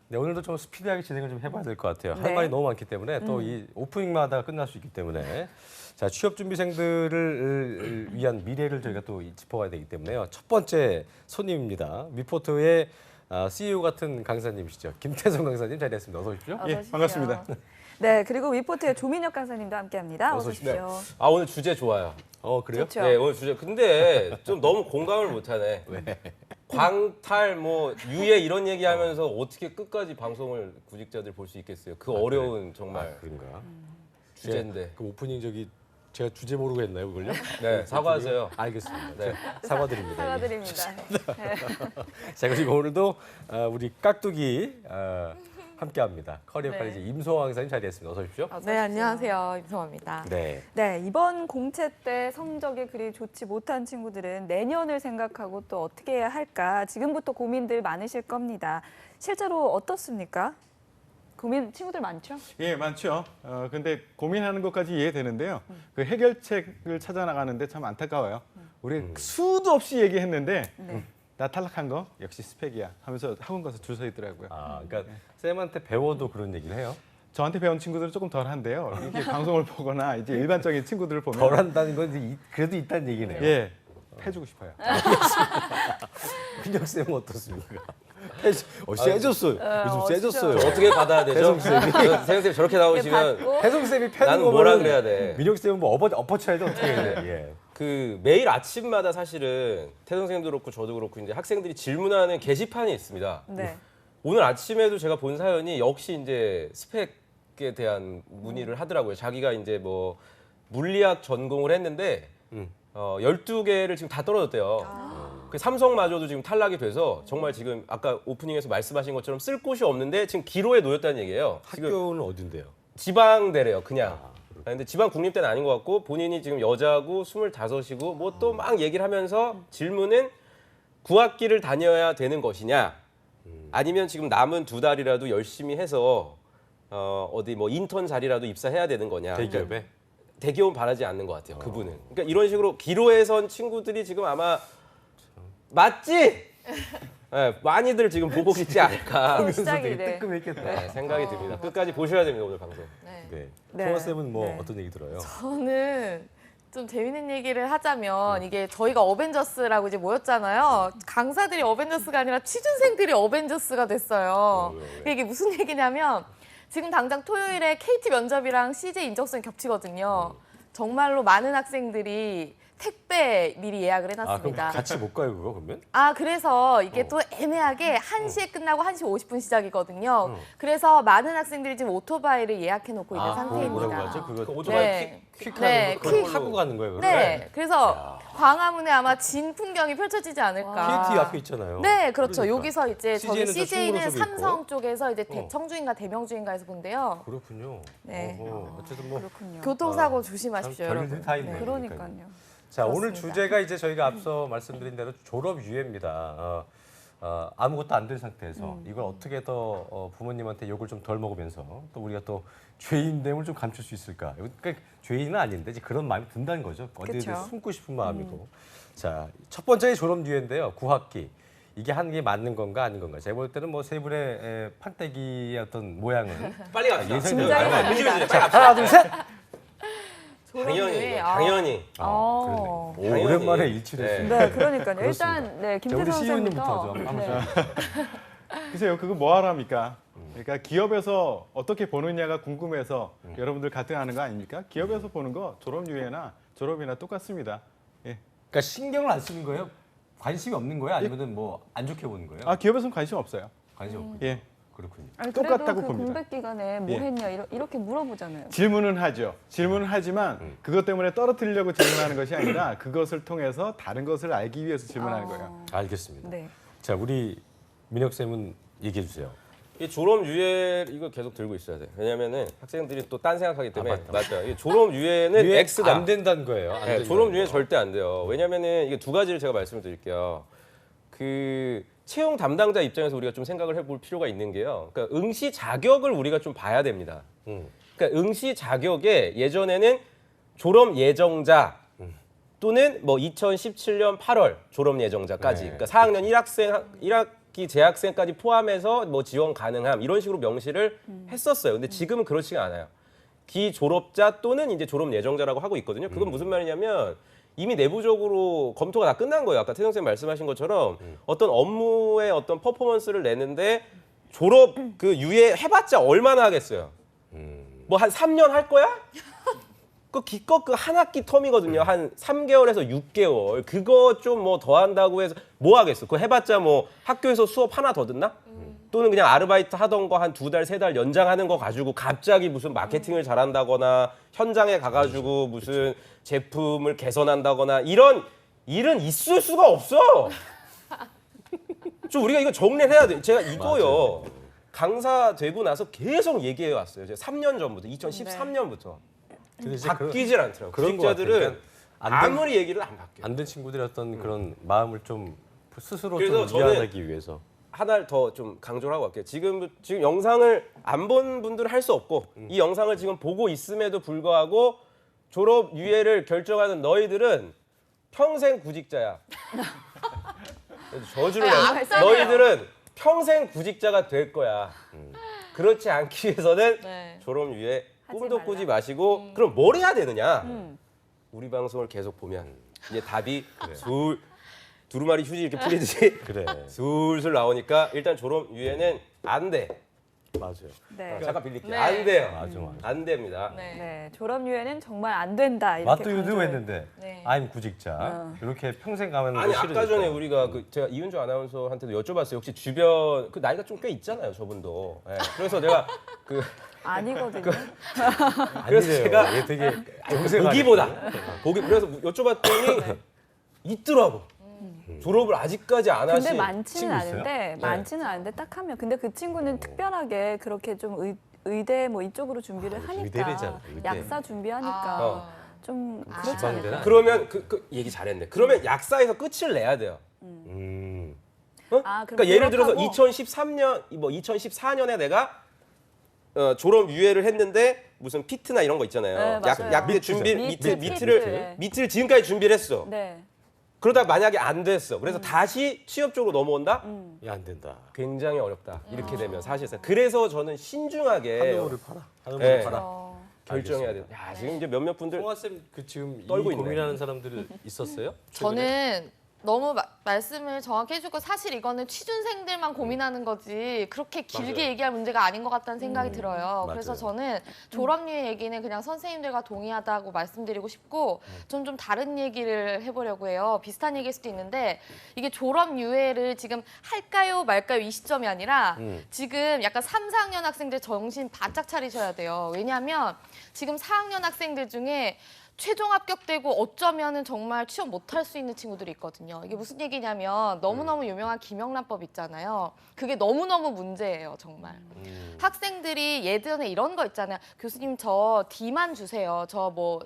네, 오늘도 좀 스피디하게 진행을 좀 해봐야 될 것 같아요. 할 네. 말이 너무 많기 때문에 또 이 오프닝마다 끝날 수 있기 때문에 자 취업 준비생들을 위한 미래를 저희가 또 짚어가야 되기 때문에요. 첫 번째 손님입니다. 위포터의 CEO 같은 강사님이시죠. 김태성 강사님 자리했습니다. 어서 오십시오. 어서 예, 오십시오. 반갑습니다. 네, 그리고 위포트의 조민혁 강사님도 함께합니다. 어서 어서 오십시오. 아 오늘 주제 좋아요. 그래요? 좋죠. 네 오늘 주제 근데 좀 너무 공감을 못하네. 왜? 광탈 뭐 유예 이런 얘기하면서 어떻게 끝까지 방송을 구직자들 볼 수 있겠어요? 그 어려운 정말 그런가? 주제인데. 그 오프닝 제가 주제 모르고 했나요, 그걸요? 네 사과하세요. 알겠습니다. 네. 사과드립니다. 사과드립니다. 자 그리고 오늘도 우리 깍두기 함께합니다. 커리어 네. 칼리지 임소호 강사님 자리했습니다. 어서 오십시오. 어서 네, 오십시오. 안녕하세요. 임성화입니다. 네. 네, 이번 공채 때 성적이 그리 좋지 못한 친구들은 내년을 생각하고 또 어떻게 해야 할까 지금부터 고민들 많으실 겁니다. 실제로 어떻습니까? 고민 친구들 많죠? 예, 많죠. 근데 고민하는 것까지 이해되는데요. 그 해결책을 찾아 나가는데 참 안타까워요. 우리 수도 없이 얘기했는데 네. 나 탈락한 거 역시 스펙이야 하면서 학원 가서 줄 서 있더라고요. 그러니까 쌤한테 배워도 그런 얘기를 해요. 저한테 배운 친구들은 조금 덜한데요. 이렇게 방송을 보거나 이제 일반적인 친구들을 보면 덜 한다는 건 그래도 있다는 얘기네요. 예, 해주고 싶어요. 민혁 쌤은 어떻습니까? 세졌어요. 요즘 세졌어요. 저 어떻게 받아야 되죠? 선생님 저렇게 나오시면 받고 혜성 쌤이 패는 나는 거면 뭐라 그래야 돼? 민혁 쌤은 뭐 엎어쳐야 돼 어떻게 해야 돼? 예. 그 매일 아침마다 사실은 태성 선생님도 그렇고 저도 그렇고 이제 학생들이 질문하는 게시판이 있습니다. 네. 오늘 아침에도 제가 본 사연이 역시 이제 스펙에 대한 문의를 하더라고요. 자기가 이제 뭐 물리학 전공을 했는데 12개를 지금 다 떨어졌대요. 그 삼성마저도 지금 탈락이 돼서 정말 지금 아까 오프닝에서 말씀하신 것처럼 쓸 곳이 없는데 지금 기로에 놓였다는 얘기예요. 지금 학교는 어딘데요? 지방대래요, 그냥. 근데 지방 국립대는 아닌 것 같고 본인이 지금 여자고 25이고 뭐 또 막 얘기를 하면서 질문은 9학기를 다녀야 되는 것이냐 아니면 지금 남은 2달이라도 열심히 해서 어디 뭐 인턴 자리라도 입사해야 되는 거냐. 대기업에. 대기업은 바라지 않는 것 같아요. 그분은. 그러니까 이런 식으로 기로에 선 친구들이 지금 아마 맞지? 네, 많이들 지금 보고 있지 않을까 시작이 되게 네. 뜨끔했겠다. 네, 생각이 듭니다. 끝까지 보셔야 됩니다, 오늘 방송. 네. 네. 네. 소아 쌤은 뭐 네. 어떤 얘기 들어요? 저는 좀 재밌는 얘기를 하자면 이게 저희가 어벤져스라고 이제 모였잖아요. 강사들이 어벤져스가 아니라 취준생들이 어벤져스가 됐어요. 이게 무슨 얘기냐면 지금 당장 토요일에 KT 면접이랑 CJ 인적성이 겹치거든요. 정말로 많은 학생들이 택배 미리 예약을 그럼 해놨습니다. 같이 못 가요 그거 그러면? 그래서 이게 또 애매하게 1시에 끝나고 1시 50분 시작이거든요. 그래서 많은 학생들이 지금 오토바이를 예약해 놓고 있는 그거 상태입니다. 뭐라고 하죠? 그거 오토바이 네. 퀵하는 네, 거 그걸 퀵. 타고 가는 거예요. 네, 그래서 광화문에 아마 진 풍경이 펼쳐지지 않을까. KT 앞에 있잖아요. 네, 그렇죠. 그러니까. 여기서 이제 저기 CJ 는 저 CJ는 충무로석에 삼성 있고. 쪽에서 이제 대청주인가 대명주인가에서 본대요. 그렇군요. 네. 어쨌든 뭐 그렇군요. 교통사고 참 조심하십시오, 별일이 여러분. 다 있네요. 네. 그러니까요. 자 오늘 그렇습니다. 주제가 이제 저희가 앞서 말씀드린 대로 졸업 유예입니다. 아무것도 안 된 상태에서 이걸 어떻게 더 부모님한테 욕을 좀 덜 먹으면서 또 우리가 또 죄인됨을 좀 감출 수 있을까? 그러니까 죄인은 아닌데 이제 그런 마음이 든다는 거죠. 어디에든 그쵸. 숨고 싶은 마음이고. 자, 첫 번째 졸업 유예인데요. 9학기. 이게 하는 게 맞는 건가 아닌 건가? 제가 볼 때는 뭐 세 분의 판때기의 어떤 모양은 빨리 갑시다. 예상이 굉장히 되는 많이 빨리 자, 갑시다. 하나, 둘, 셋. 당연히, 아. 당연히. 그러네. 오, 당연히. 오랜만에 일치했습니다. 네, 그러니까요. 그렇습니다. 일단 네, 자, 우리 김태성 CEO님부터 선생님부터 좀 한번 네. 글쎄요, 그거 뭐 하랍니까? 그러니까 기업에서 어떻게 보느냐가 궁금해서 여러분들 가뜩하는 거 아닙니까? 기업에서 보는 거 졸업유예나 졸업이나 똑같습니다. 예. 그러니까 신경을 안 쓰는 거예요? 관심이 없는 거예요? 아니면 뭐 안 좋게 보는 거예요? 기업에서는 관심 없어요. 관심 없고. 예. 그렇군요. 아니, 똑같다고 그래도 그 봅니다. 공백 기간에 뭐 예. 했냐 이렇게 물어보잖아요. 질문은 하죠. 질문은 하지만 그것 때문에 떨어뜨리려고 질문하는 것이 아니라 그것을 통해서 다른 것을 알기 위해서 질문하는 거예요. 알겠습니다. 네. 자, 우리 민혁 쌤은 얘기해 주세요. 이 졸업 유예 이거 계속 들고 있어야 돼. 왜냐면은 학생들이 또 딴 생각하기 때문에 맞다. 맞아요. 이 졸업 유예는 유예 X다. 안 된다는 거예요. 안 네, 된다는 졸업 거. 유예 절대 안 돼요. 왜냐면은 이게 두 가지를 제가 말씀을 드릴게요. 그 채용 담당자 입장에서 우리가 좀 생각을 해볼 필요가 있는 게요. 그러니까 응시 자격을 우리가 좀 봐야 됩니다. 그러니까 응시 자격에 예전에는 졸업 예정자 또는 뭐 2017년 8월 졸업 예정자까지. 네. 그러니까 4학년 1학기 학기 재학생까지 포함해서 뭐 지원 가능함 이런 식으로 명시를 했었어요. 근데 지금은 그렇지가 않아요. 기졸업자 또는 이제 졸업 예정자라고 하고 있거든요. 그건 무슨 말이냐면 이미 내부적으로 검토가 다 끝난 거예요. 아까 태성 쌤 말씀하신 것처럼 어떤 업무의 어떤 퍼포먼스를 내는데 졸업 그 유예 해봤자 얼마나 하겠어요. 뭐 한 3년 할 거야? 그 기껏 그 한 학기 텀이거든요. 한 3개월에서 6개월. 그거 좀 뭐 더 한다고 해서 뭐 하겠어? 그거 해봤자 뭐 학교에서 수업 하나 더 듣나? 또는 그냥 아르바이트 하던 거 한 2달, 3달 연장하는 거 가지고 갑자기 무슨 마케팅을 잘한다거나 현장에 가가지고 무슨 제품을 개선한다거나 이런 일은 있을 수가 없어. 좀 우리가 이거 정리를 해야 돼. 제가 이거요. 강사 되고 나서 계속 얘기해 왔어요. 제가 3년 전부터, 2013년부터. 근데 이제 바뀌질 않더라고요. 그런 것 같아요. 구직자들은 그러니까 안 된- 아무리 얘기를 안 바뀌어요. 안 된 친구들의 어떤 그런 마음을 좀 스스로 그래서 좀 저는 이해하기 위해서. 하나를 더 좀 강조를 하고 갈게요. 지금 영상을 안 본 분들은 할 수 없고 이 영상을 지금 보고 있음에도 불구하고 졸업 유예를 결정하는 너희들은 평생 구직자야. 저주를 아, 해. 악담이에요. 너희들은 평생 구직자가 될 거야. 그렇지 않기 위해서는 네. 졸업 유예 하지 꿈도 말라. 꾸지 마시고 그럼 뭘 해야 되느냐? 우리 방송을 계속 보면 이제 답이 두루마리 휴지 이렇게 풀리듯이 그래. 술술 나오니까 일단 졸업 유예는 안 돼. 맞아요. 네. 잠깐 빌릴게요. 네. 안 돼요. 맞아, 맞아. 안 됩니다. 네. 네, 졸업 유예는 정말 안 된다. 이렇게 맞도 유도 강조를- 했는데 네. I'm 구직자 이렇게 평생 가면 아니 싫으니까. 아까 전에 우리가 그 제가 이은주 아나운서한테도 여쭤봤어요. 혹시 주변 그 나이가 좀 꽤 있잖아요, 저분도. 예. 그래서 내가 그 아니거든요. 그래서 아니래요. 제가 얘 되게 동생 보기보다 그래서 여쭤봤더니 있더라고. 졸업을 아직까지 안 하신. 근데 많지는 친구 있어요? 않은데 많지는 않은데 딱 하면 근데 그 친구는 특별하게 그렇게 좀 의대 뭐 이쪽으로 준비를 하니까 의대래잖아, 의대. 약사 준비하니까 어. 좀 아. 그렇지 지방대나? 않을까? 그러면 그 얘기 잘했네. 그러면 약사에서 끝을 내야 돼요. 어? 아, 그럼 그러니까 예를 들어서 졸업하고? 2013년 뭐 2014년에 내가 졸업 유예를 했는데 무슨 피트나 이런 거 있잖아요. 네, 맞아요. 약대 준비 미트, 미트를 피트. 지금까지 준비를 했어. 네. 그러다 만약에 안 됐어. 그래서 다시 취업 쪽으로 넘어온다? 야, 안 된다. 굉장히 어렵다. 이렇게 되면 사실상. 그래서 저는 신중하게 하늘을 팔아. 하늘을 네. 팔아. 어, 결정해야 돼. 야, 지금 이제 몇몇 분들 송아 쌤그 지금 이 떨고 있네. 고민하는 사람들이 있었어요? 저는 너무 말씀을 정확히 해주고 사실 이거는 취준생들만 고민하는 거지 그렇게 길게 맞아요. 얘기할 문제가 아닌 것 같다는 생각이 들어요. 그래서 맞아요. 저는 졸업유예 얘기는 그냥 선생님들과 동의하다고 말씀드리고 싶고 좀 다른 얘기를 해보려고 해요. 비슷한 얘기일 수도 있는데 이게 졸업유예를 지금 할까요 말까요 이 시점이 아니라 지금 약간 3, 4학년 학생들 정신 바짝 차리셔야 돼요. 왜냐하면 지금 4학년 학생들 중에 최종 합격되고 어쩌면은 정말 취업 못할 수 있는 친구들이 있거든요. 이게 무슨 얘기냐면 너무너무 유명한 김영란법 있잖아요. 그게 너무너무 문제예요, 정말. 학생들이 예전에 이런 거 있잖아요. 교수님 저 D만 주세요. 저 뭐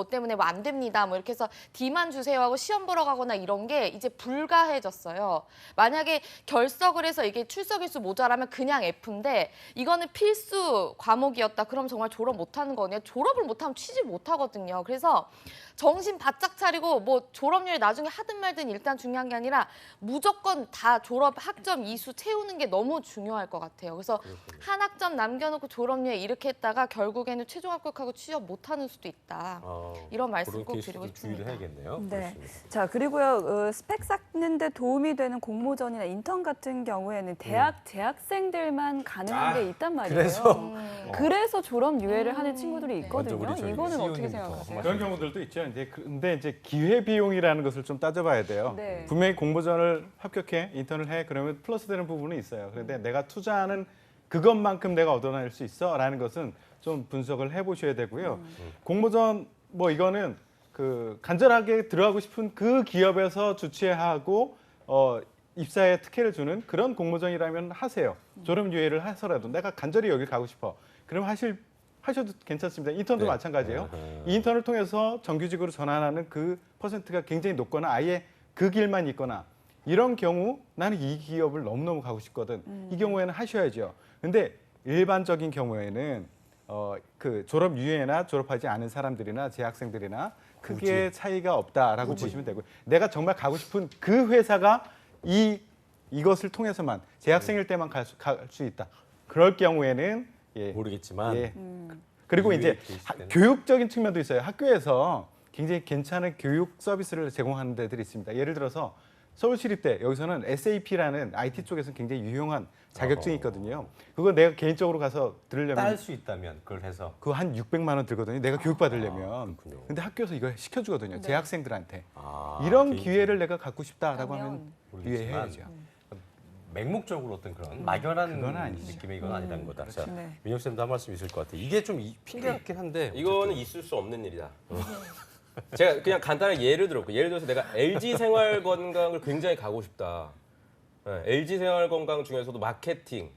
때문에 뭐 안 됩니다. 뭐 이렇게 해서 D만 주세요 하고 시험 보러 가거나 이런 게 이제 불가해졌어요. 만약에 결석을 해서 이게 출석일수 모자라면 그냥 F인데 이거는 필수 과목이었다. 그럼 정말 졸업 못하는 거네요. 졸업을 못하면 취직 못하거든요. 그래서 정신 바짝 차리고 뭐 졸업률 나중에 하든 말든 일단 중요한 게 아니라 무조건 다 졸업 학점 이수 채우는 게 너무 중요할 것 같아요. 그래서 한 학점 남겨놓고 졸업률 이렇게 했다가 결국에는 최종 합격하고 취업 못하는 수도 있다. 이런 말씀 그런 꼭 케이스도 드리고 주의를 싶습니다. 해야겠네요. 네. 그렇습니다. 자 그리고요 스펙 쌓는데 도움이 되는 공모전이나 인턴 같은 경우에는 대학 재학생들만 가능한 게 있단 말이에요. 그래서 졸업 유예를 하는 친구들이 있거든요. 먼저 우리 저기 이거는 어떻게 CEO 님부터 생각하세요? 그런 경우들도 있죠. 근데 이제 기회 비용이라는 것을 좀 따져봐야 돼요. 네. 분명히 공모전을 합격해 인턴을 해 그러면 플러스 되는 부분은 있어요. 그런데 내가 투자하는 그것만큼 내가 얻어낼 수 있어라는 것은 좀 분석을 해보셔야 되고요. 공모전 뭐 이거는 그 간절하게 들어가고 싶은 그 기업에서 주최하고 입사에 특혜를 주는 그런 공모전이라면 하세요. 졸업 유예를 해서라도 내가 간절히 여기 가고 싶어. 그럼 하셔도 괜찮습니다. 인턴도 네. 마찬가지예요. 이 인턴을 통해서 정규직으로 전환하는 그 퍼센트가 굉장히 높거나 아예 그 길만 있거나 이런 경우 나는 이 기업을 너무너무 가고 싶거든. 이 경우에는 하셔야죠. 근데 일반적인 경우에는 그 졸업 유예나 졸업하지 않은 사람들이나 재학생들이나 크게 차이가 없다라고 보시면 되고요. 내가 정말 가고 싶은 그 회사가 이 이것을 통해서만 재학생일 때만 갈 수 있다. 그럴 경우에는 예. 모르겠지만 예. 그리고 이제 유익이 있을 때는. 교육적인 측면도 있어요. 학교에서 굉장히 괜찮은 교육 서비스를 제공하는 데들이 있습니다. 예를 들어서 서울시립대 여기서는 SAP라는 IT 쪽에서는 굉장히 유용한 자격증이 있거든요. 그거 내가 개인적으로 가서 들으려면 딸 수 있다면 그걸 해서 그거 한 600만 원 들거든요. 내가 교육 받으려면. 그렇군요. 근데 학교에서 이걸 시켜주거든요. 재학생들한테. 아, 이런 개인적으로. 기회를 내가 갖고 싶다라고 그러면 하면 모르겠지만 유예해야죠. 맹목적으로 어떤 그런 막연한 그건 아니죠. 느낌의 이건 아니라는 거다. 자, 네. 민혁 쌤도 한 말씀 있을 것 같아요. 이게 좀 핑계 같긴 한데 이거는 있을 수 없는 일이다. 제가 그냥 간단하게 예를 들었고 예를 들어서 내가 LG 생활 건강을 굉장히 가고 싶다. 네, LG 생활 건강 중에서도 마케팅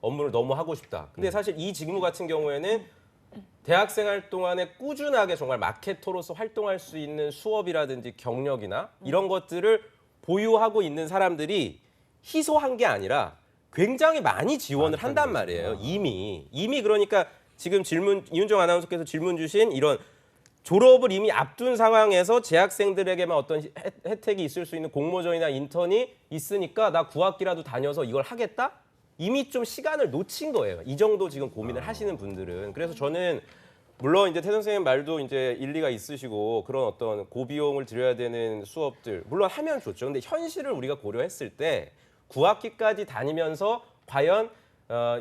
업무를 너무 하고 싶다. 근데 사실 이 직무 같은 경우에는 대학생활 동안에 꾸준하게 정말 마케터로서 활동할 수 있는 수업이라든지 경력이나 이런 것들을 보유하고 있는 사람들이 희소한 게 아니라 굉장히 많이 지원을 한단 말이에요. 이미 그러니까 지금 질문 이윤정 아나운서께서 질문 주신 이런 졸업을 이미 앞둔 상황에서 재학생들에게만 어떤 혜택이 있을 수 있는 공모전이나 인턴이 있으니까 나 9학기라도 다녀서 이걸 하겠다? 이미 좀 시간을 놓친 거예요. 이 정도 지금 고민을 하시는 분들은. 그래서 저는 물론 이제 태 선생님 말도 이제 일리가 있으시고 그런 어떤 고비용을 들여야 되는 수업들 물론 하면 좋죠. 근데 현실을 우리가 고려했을 때 9학기까지 다니면서 과연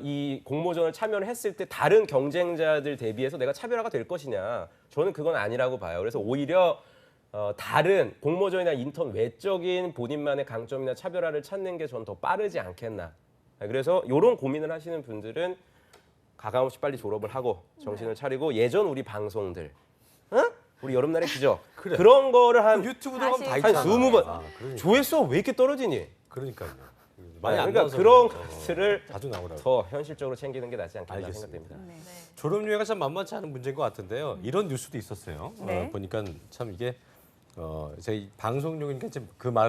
이 공모전을 참여를 했을 때 다른 경쟁자들 대비해서 내가 차별화가 될 것이냐. 저는 그건 아니라고 봐요. 그래서 오히려 다른 공모전이나 인턴 외적인 본인만의 강점이나 차별화를 찾는 게 전 더 빠르지 않겠나. 그래서 이런 고민을 하시는 분들은 가감없이 빨리 졸업을 하고 정신을 차리고 예전 우리 방송들, 우리 여름날의 기적 그래. 그런 거를 한 유튜브 들어가면 다 다시 있잖아. 한 20번 그러니까. 조회수가 왜 이렇게 떨어지니? 그러니까요. 많이 네, 안 그러니까 나와서 그런 그래요. 것들을 자주 나오라고. 더 현실적으로 챙기는 게 낫지 않겠나 알겠습니다. 생각됩니다. 네. 졸업유예가 참 만만치 않은 문제인 것 같은데요. 이런 뉴스도 있었어요. 네. 보니까 참 이게 저희 방송용이니까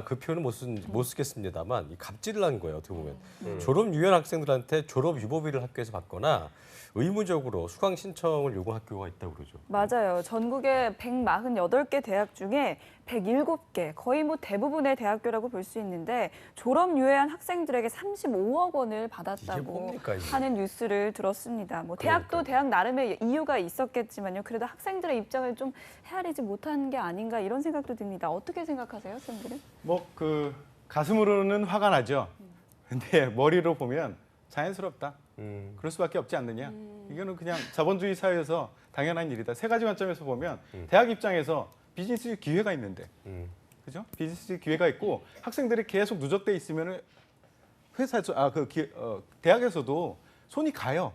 그 표현은 못 쓰겠습니다만 이 갑질을 한 거예요. 어떻게 보면 졸업 유예 학생들한테 졸업 유보비를 학교에서 받거나 의무적으로 수강 신청을 요구한 학교가 있다고 그러죠. 맞아요. 전국에 148개 대학 중에 107개, 거의 뭐 대부분의 대학교라고 볼 수 있는데 졸업 유예한 학생들에게 35억 원을 이게 받았다고 뭡니까, 이게? 하는 뉴스를 들었습니다. 뭐 대학도 대학 나름의 이유가 있었겠지만요. 그래도 학생들의 입장을 좀 헤아리지 못한 게 아닌가 이런 생각도 듭니다. 어떻게 생각하세요, 쌤들은? 뭐 그 가슴으로는 화가 나죠. 근데 머리로 보면 자연스럽다. 그럴 수밖에 없지 않느냐. 이거는 그냥 자본주의 사회에서 당연한 일이다. 세 가지 관점에서 보면 대학 입장에서 비즈니스 기회가 있는데, 그죠? 비즈니스 기회가 있고 학생들이 계속 누적돼 있으면은 회사에서 대학에서도 손이 가요.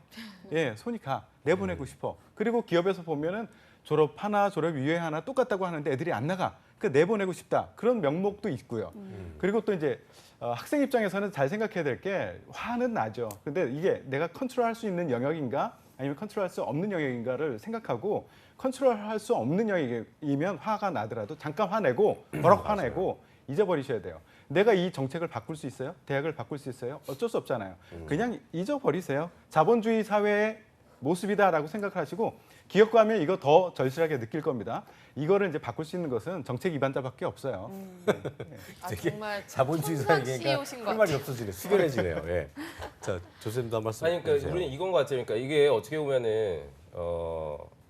예, 손이 가. 내보내고 싶어. 그리고 기업에서 보면은 졸업 하나, 졸업 유예 하나 똑같다고 하는데 애들이 안 나가. 그러니까 내보내고 싶다. 그런 명목도 있고요. 그리고 또 이제 학생 입장에서는 잘 생각해야 될 게 화는 나죠. 근데 이게 내가 컨트롤할 수 있는 영역인가 아니면 컨트롤할 수 없는 영역인가를 생각하고 컨트롤할 수 없는 영역이면 화가 나더라도 잠깐 화내고 버럭 화내고 잊어버리셔야 돼요. 내가 이 정책을 바꿀 수 있어요? 대학을 바꿀 수 있어요? 어쩔 수 없잖아요. 그냥 잊어버리세요. 자본주의 사회의 모습이다라고 생각하시고 기업 가면 이거 더 절실하게 느낄 겁니다. 이거를 이제 바꿀 수 있는 것은 정책 위반자밖에 없어요. 되게 정말 자본주의 촌스러운 사회니까 CEO신 것 할 말이 없어지네. 수결해지네요. 예. 자, 조쌤도 한 말씀 아니 그러니까 해주세요. 우리는 이건 것 같아요. 그러니까 이게 어떻게 보면은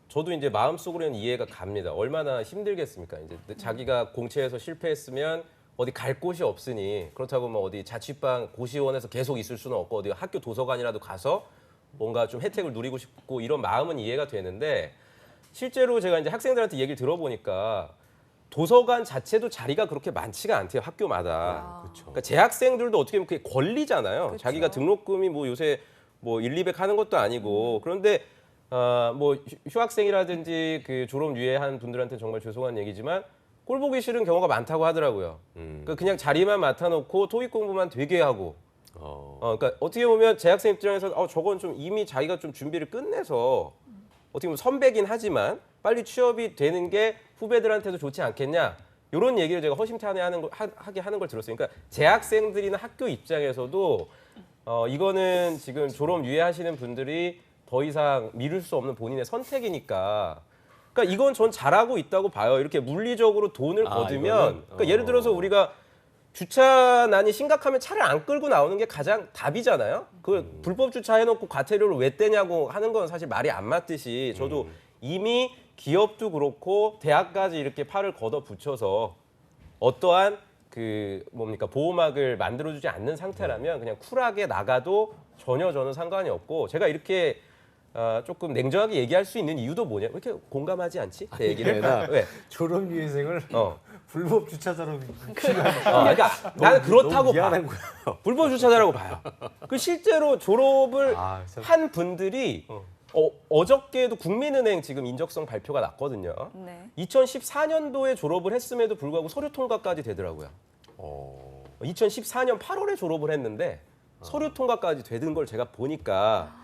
저도 이제 마음속으로는 이해가 갑니다. 얼마나 힘들겠습니까? 이제 자기가 공채에서 실패했으면 어디 갈 곳이 없으니 그렇다고 뭐 어디 자취방 고시원에서 계속 있을 수는 없고 어디 학교 도서관이라도 가서 뭔가 좀 혜택을 누리고 싶고 이런 마음은 이해가 되는데 실제로 제가 이제 학생들한테 얘기를 들어보니까 도서관 자체도 자리가 그렇게 많지가 않대요. 학교마다. 그렇죠. 그러니까 재학생들도 어떻게 보면 그게 권리잖아요. 그쵸. 자기가 등록금이 뭐 요새 뭐 1, 200 하는 것도 아니고 그런데 뭐 휴학생이라든지 그 졸업 유예한 분들한테 정말 죄송한 얘기지만 꼴 보기 싫은 경우가 많다고 하더라고요. 그러니까 그냥 자리만 맡아놓고 토익 공부만 되게 하고 그러니까 어떻게 보면 재학생 입장에서 저건 좀 이미 자기가 좀 준비를 끝내서 어떻게 보면 선배긴 하지만 빨리 취업이 되는 게 후배들한테도 좋지 않겠냐 이런 얘기를 제가 허심탄회하게 하는 걸 들었어요. 그러니까 재학생들이나 학교 입장에서도 이거는 지금 졸업 유예하시는 분들이 더 이상 미룰 수 없는 본인의 선택이니까. 그러니까 이건 전 잘하고 있다고 봐요. 이렇게 물리적으로 돈을 거두면 이거는? 그러니까 예를 들어서 우리가 주차난이 심각하면 차를 안 끌고 나오는 게 가장 답이잖아요. 그 불법 주차해놓고 과태료를 왜 떼냐고 하는 건 사실 말이 안 맞듯이 저도 이미 기업도 그렇고 대학까지 이렇게 팔을 걷어 붙여서 어떠한 그 뭡니까 보호막을 만들어주지 않는 상태라면 그냥 쿨하게 나가도 전혀 저는 상관이 없고 제가 이렇게 조금 냉정하게 얘기할 수 있는 이유도 뭐냐? 왜 이렇게 공감하지 않지? 제 얘기를 왜? 졸업유예생을 불법 주차자로 그러니까 나는 그렇다고 봐. 미안한 거야. 불법 주차자라고 봐요. 그 실제로 졸업을 아, 참. 한 분들이 어저께도 국민은행 지금 인적성 발표가 났거든요. 네. 2014년도에 졸업을 했음에도 불구하고 서류 통과까지 되더라고요. 2014년 8월에 졸업을 했는데 서류 통과까지 되는 걸 제가 보니까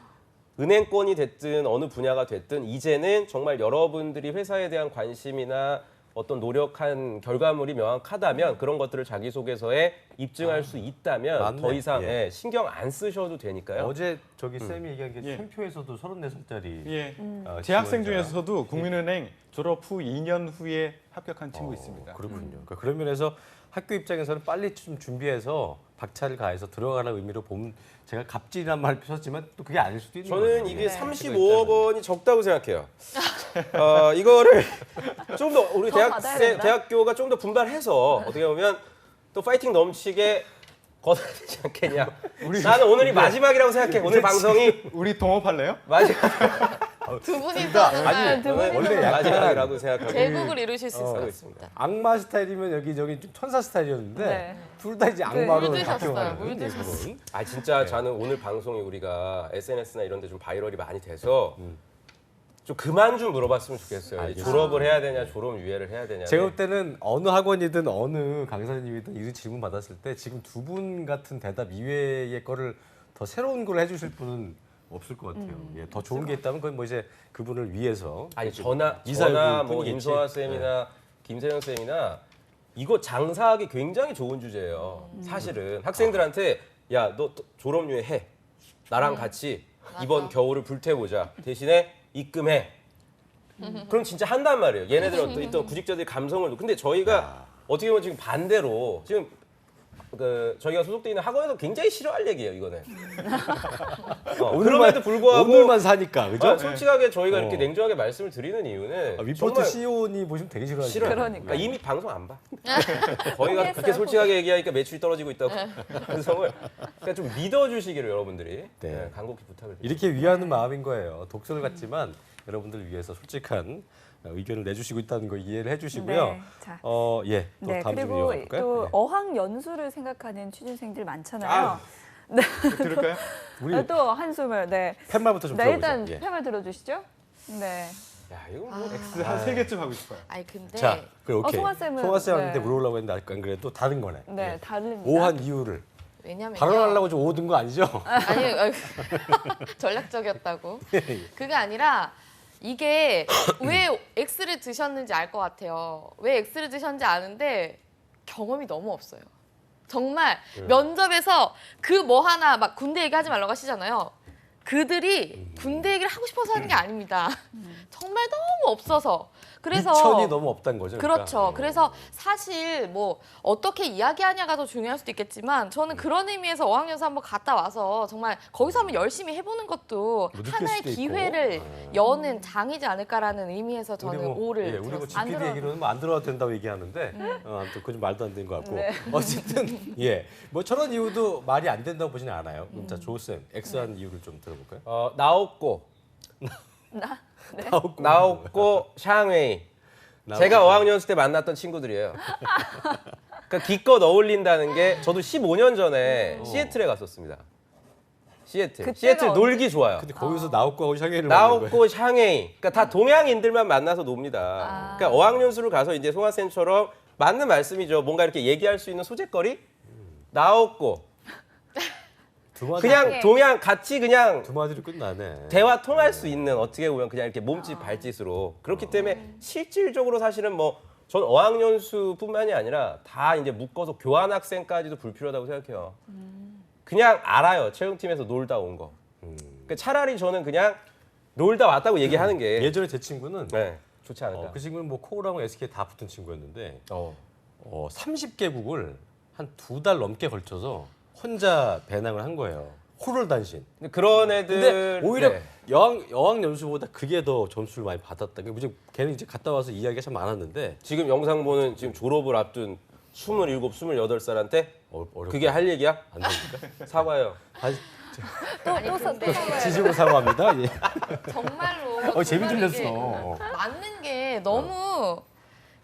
은행권이 됐든 어느 분야가 됐든 이제는 정말 여러분들이 회사에 대한 관심이나 어떤 노력한 결과물이 명확하다면 그런 것들을 자기소개서에 입증할 수 있다면 맞네. 더 이상 예. 신경 안 쓰셔도 되니까요. 어제 저기 쌤이 얘기한 게 예. 챔표에서도 34살짜리 예. 어, 재학생 지원자. 중에서도 국민은행 졸업 후 2년 후에 합격한 친구 있습니다. 그렇군요. 그러니까 그런 면에서 학교 입장에서는 빨리 좀 준비해서 박차를 가해서 들어가는 의미로 보면 제가 갑질이란 말 썼지만 또 그게 아닐 수도 있는 거예요. 저는 이게 네. 35억 원이 적다고 생각해요. 이거를 좀 더 우리 더 받아야 된다? 대학교가 좀 더 분발해서 어떻게 보면 또 파이팅 넘치게 걷어야 되지 않겠냐. 나는 오늘이 마지막이라고 생각해. 오늘 방송이 우리 동업할래요? 마지막. 두 분이서 정말 두 분이서 원래 약간 마지막이라고 생각하고. 제국을 이루실 수 있을 것 같습니다. 악마 스타일이면 여기 좀 천사 스타일이었는데 네. 둘 다 이제 악마로 물드셨어요. 바뀌어가는 물드셨어요. 예술은. 아 진짜 저는 오늘 방송이 우리가 SNS나 이런 데 좀 바이럴이 많이 돼서 좀 그만 좀 물어봤으면 좋겠어요. 알겠습니다. 졸업을 해야 되냐, 졸업 유예를 해야 되냐. 제가 볼 때는 어느 학원이든 어느 강사님이든 이 질문 받았을 때 지금 두 분 같은 대답 이외의 거를 더 새로운 걸 해주실 분은 없을 것 같아요. 예, 더 좋은 게 있다면 그건 뭐 이제 그분을 위해서 아니 저나 이사율 뭐 뿐이겠지. 임소아 쌤이나 김세영 쌤이나 이거 장사하기 굉장히 좋은 주제예요. 사실은 학생들한테 야 너 졸업 유예 해. 나랑 같이 이번 겨울을 불태보자. 대신에 입금해. 그럼 진짜 한단 말이에요. 얘네들 어떤 구직자들이 감성을. 근데 저희가 어떻게 보면 지금 반대로 지금 그 저희가 소속돼 있는 학원에서 굉장히 싫어할 얘기예요. 이거는. 그럼에도 불구하고 오늘만 사니까 그죠? 솔직하게 저희가 이렇게 어. 냉정하게 말씀을 드리는 이유는 위포트 정말 CEO니 보시면 되게 싫어하시죠. 싫어요. 그러니까. 이미 방송 안 봐. 저희가 그렇게 포기했어요, 솔직하게 얘기하니까 매출이 떨어지고 있다고. 그래서 그러니까 좀 믿어주시기를 여러분들이 네. 네, 간곡히 부탁을 드립니다. 이렇게 위하는 마음인 거예요. 독설 같지만 여러분들 위해서 솔직한 의견을 내주시고 있다는 거 이해를 해주시고요. 네, 자. 예, 또 네, 다음 질문 그리고 이어갈까요? 또 네. 어학 연수를 생각하는 취준생들 많잖아요. 들을까요? 우리 또 한숨을 네. 팻말부터 좀 네, 들어보죠. 일단 예. 펜을 들어주시죠. 네. 야 이거 뭐 X 한 3개쯤 하고 싶어요. 아니 근데 자, 그래 오케이. 송아 쌤은, 송아 쌤한테 네. 물어보려고 했는데 안 그래도 다른 거네. 네, 예. 다릅니다. 오한 이유를 왜냐면요. 발언하려고 좀 오든 거 아니죠? 아니 전략적이었다고. 그게 아니라 이게 왜 X를 드셨는지 알 것 같아요. 왜 X를 드셨는지 아는데 경험이 너무 없어요. 정말 면접에서 그 뭐 하나 막 군대 얘기하지 말라고 하시잖아요. 그들이 군대 얘기를 하고 싶어서 하는 게 아닙니다. 정말 너무 없어서. 그래서 미천이 너무 없다는 거죠. 그렇죠. 그러니까. 그래서 사실 뭐 어떻게 이야기하냐가 더 중요할 수도 있겠지만 저는 그런 의미에서 어학연수 한번 갔다 와서 정말 거기서 한번 열심히 해보는 것도 뭐 느낄 하나의 수도 있고. 기회를 여는 장이지 않을까라는 의미에서 우리 저는 뭐, 오를 예, 우리 뭐 들었어요. GPD 얘기로는 뭐 안 들어도 된다고 얘기하는데 아무튼 그건 좀 말도 안 되는 것 같고 네. 어쨌든 예, 뭐 저런 이유도 말이 안 된다고 보지는 않아요. 그럼 자 조쌤 X한 이유를 좀 들어볼까요? 나옵고 나오고 나옵고 샹웨이 나오고. 제가 어학연수 때 만났던 친구들이에요. 그러니까 기껏 어울린다는 게 저도 15년 전에 시애틀에 갔었습니다. 시애틀. 그때가 시애틀 언제- 놀기 좋아요. 근데 거기서 나오고 샹해를 만난 거예요. 나옵고 샹웨이. 그러니까 다 동양인들만 만나서 놉니다. 그러니까 어학연수를 가서 이제 송아 쌤처럼 맞는 말씀이죠. 뭔가 이렇게 얘기할 수 있는 소재거리 나옵고 두 마디 그냥 동양 같이 그냥 두 마디로 끝나네. 대화 통할 수 있는 어떻게 보면 그냥 이렇게 몸짓 발짓으로 그렇기 때문에 실질적으로 사실은 뭐 전 어학연수뿐만이 아니라 다 이제 묶어서 교환학생까지도 불필요하다고 생각해요. 그냥 알아요. 채용팀에서 놀다 온 거. 그러니까 차라리 저는 그냥 놀다 왔다고 얘기하는 게 예전에 제 친구는 네, 좋지 않을까. 그 친구는 뭐 코우랑 SK 다 붙은 친구였는데 어. 30개국을 한 2달 넘게 걸쳐서 혼자 배낭을 한 거예요. 호롤단신. 근데 그런 근데 애들 오히려 네. 여왕 연수보다 그게 더 점수를 많이 받았다. 무슨 걔는 이제 갔다 와서 이야기가 참 많았는데 지금 영상 보는 지금 졸업을 앞둔 27, 28살한테 어렵다. 그게 할 얘기야? 안 됩니까? 사과해요. 다시 근데 지지고 사과합니다. 예. 정말로 재미 좀 정말 이게 냈어. 맞는 게 너무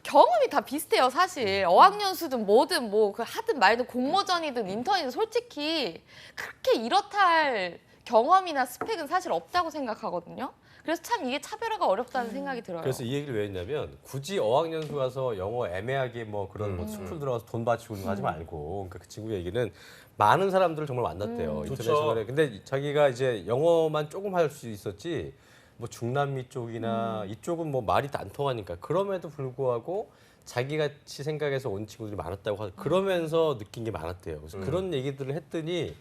경험이 다 비슷해요, 사실. 어학연수든 뭐든 뭐 그 하든 말든 공모전이든 인턴이든 솔직히 그렇게 이렇다 할 경험이나 스펙은 사실 없다고 생각하거든요. 그래서 참 이게 차별화가 어렵다는 생각이 들어요. 그래서 이 얘기를 왜 했냐면 굳이 어학연수 가서 영어 애매하게 뭐 그런 뭐 스쿨 들어가서 돈 바치고 그런 거 하지 말고 그러니까 그 친구 얘기는 많은 사람들을 정말 만났대요. 인터내셔널에. 근데 자기가 이제 영어만 조금 할 수 있었지 뭐 중남미 쪽이나 이쪽은 뭐 말이 안 통하니까 그럼에도 불구하고 자기같이 생각해서 온 친구들이 많았다고 하고 그러면서 느낀 게 많았대요. 그래서 그런 얘기들을 했더니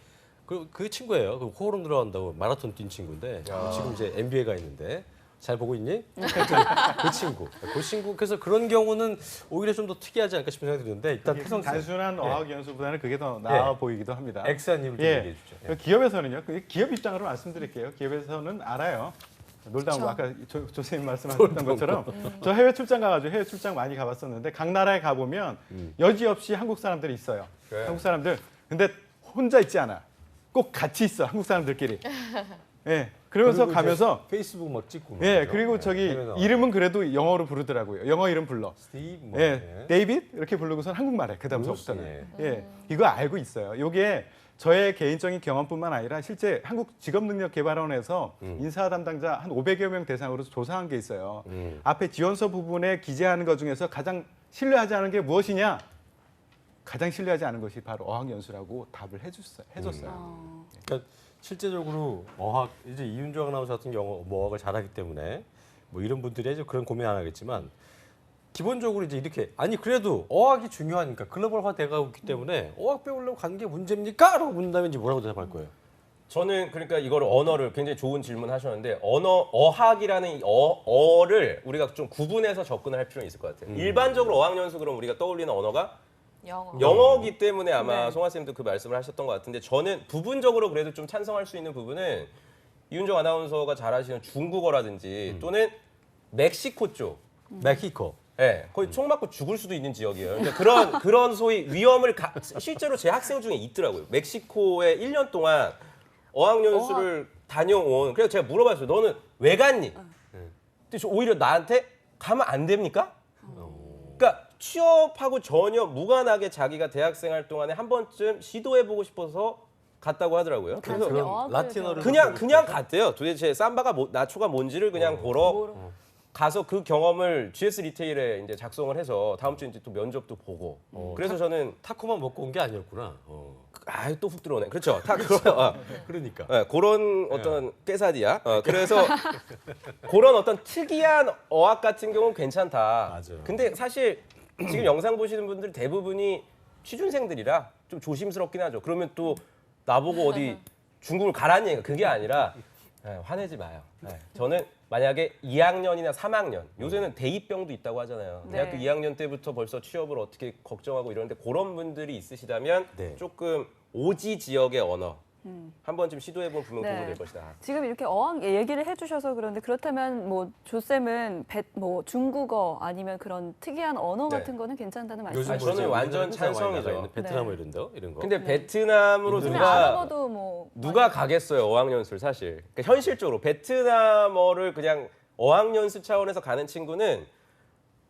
그 친구예요. 그 호르몬 들어간다고 마라톤 뛴 친구인데 지금 이제 MBA 가 있는데 잘 보고 있니? 그 친구. 그래서 그런 경우는 오히려 좀 더 특이하지 않을까 싶은 생각이 드는데 일단 태성 씨 단순한 어학연수보다는 그게 더 나아 보이기도 합니다. 엑스아님을 좀 예. 얘기해 주죠. 그 기업에서는요. 그 기업 입장으로 말씀드릴게요. 기업에서는 알아요. 놀다 온 거 아까 조선님 말씀하셨던 것처럼 저 해외 출장 가가지고 해외 출장 많이 가봤었는데 각 나라에 가보면 여지없이 한국 사람들이 있어요. 그래. 한국 사람들. 근데 혼자 있지 않아. 꼭 같이 있어. 한국 사람들끼리. 예. 그러면서 그리고 가면서 이제 페이스북 막 찍고 예. 그러죠. 그리고 네, 저기 해외 나와. 이름은 그래도 영어로 부르더라고요. 영어 이름 불러. 스티브 뭐 예. 데이빗 이렇게 부르고선 한국말해. 그다음서부터는. 예. 예. 이거 알고 있어요. 요게 저의 개인적인 경험뿐만 아니라 실제 한국 직업능력개발원에서 인사 담당자 한 500여 명 대상으로 조사한 게 있어요. 앞에 지원서 부분에 기재하는 것 중에서 가장 신뢰하지 않은 게 무엇이냐? 가장 신뢰하지 않은 것이 바로 어학연수라고 답을 해줬어요. 그러니까 실제적으로 어학 이제 이윤정 아나운서 같은 경우 뭐 어학을 잘하기 때문에 뭐 이런 분들이 이제 그런 고민 안 하겠지만 기본적으로 이제 이렇게 아니 그래도 어학이 중요하니까 글로벌화 돼가고 있기 때문에 어학 배우려고 가는 게 문제입니까? 라고 묻는다면 이제 뭐라고 대답할 거예요? 저는 그러니까 이거를 언어를 굉장히 좋은 질문 하셨는데 어학이라는 이 어를 우리가 좀 구분해서 접근을 할 필요는 있을 것 같아요. 일반적으로 어학연수 그럼 우리가 떠올리는 언어가 영어기 때문에 아마 네. 송아 쌤도 그 말씀을 하셨던 것 같은데 저는 부분적으로 그래도 좀 찬성할 수 있는 부분은 이윤정 아나운서가 잘하시는 중국어라든지 또는 멕시코 쪽, 멕시코. 예, 거의 총 맞고 죽을 수도 있는 지역이에요. 그러니까 그런 소위 위험을 실제로 제 학생 중에 있더라고요. 멕시코에 1년 동안 어학연수를 다녀온. 그래서 제가 물어봤어요. 너는 왜 갔니? 근데 저 오히려 나한테 가면 안 됩니까? 그러니까 취업하고 전혀 무관하게 자기가 대학생활 동안에 한 번쯤 시도해보고 싶어서 갔다고 하더라고요. 그래서 단순히 어학을 라틴어를 그냥 갔대요. 도대체 삼바가 나초가 뭔지를 그냥 보러 가서 그 경험을 GS 리테일에 이제 작성을 해서 다음 주에 이제 또 면접도 보고. 그래서 저는 타코만 먹고 온 게 아니었구나. 또 훅 들어오네. 그렇죠. 그런 그러니까. 그런 어떤 깨사디야. 그래서 그런 어떤 특이한 어학 같은 경우는 괜찮다. 맞아요. 근데 사실 지금 영상 보시는 분들 대부분이 취준생들이라 좀 조심스럽긴 하죠. 그러면 또 나보고 어디 중국을 가라는 얘기가 그게 아니라 화내지 마요. 저는 만약에 2학년이나 3학년 요새는 대입병도 있다고 하잖아요. 네. 대학교 2학년 때부터 벌써 취업을 어떻게 걱정하고 이러는데 그런 분들이 있으시다면 네. 조금 오지 지역의 언어 한 번쯤 시도해보면 분명 도움이 네. 될 것이다. 지금 이렇게 어학 얘기를 해주셔서 그런데 그렇다면 뭐 조쌤은 뭐 중국어 아니면 그런 특이한 언어 네. 같은 거는 괜찮다는 요즘 말씀이시죠? 저는 뭐 완전 우리나라 회사 많이 찬성이죠. 나가 있는 베트남 이런 거. 근데 베트남으로 인도네시아. 요즘에 누가 아랍어도 뭐 가겠어요 어학연수를 사실. 그러니까 현실적으로 베트남어를 그냥 어학연수 차원에서 가는 친구는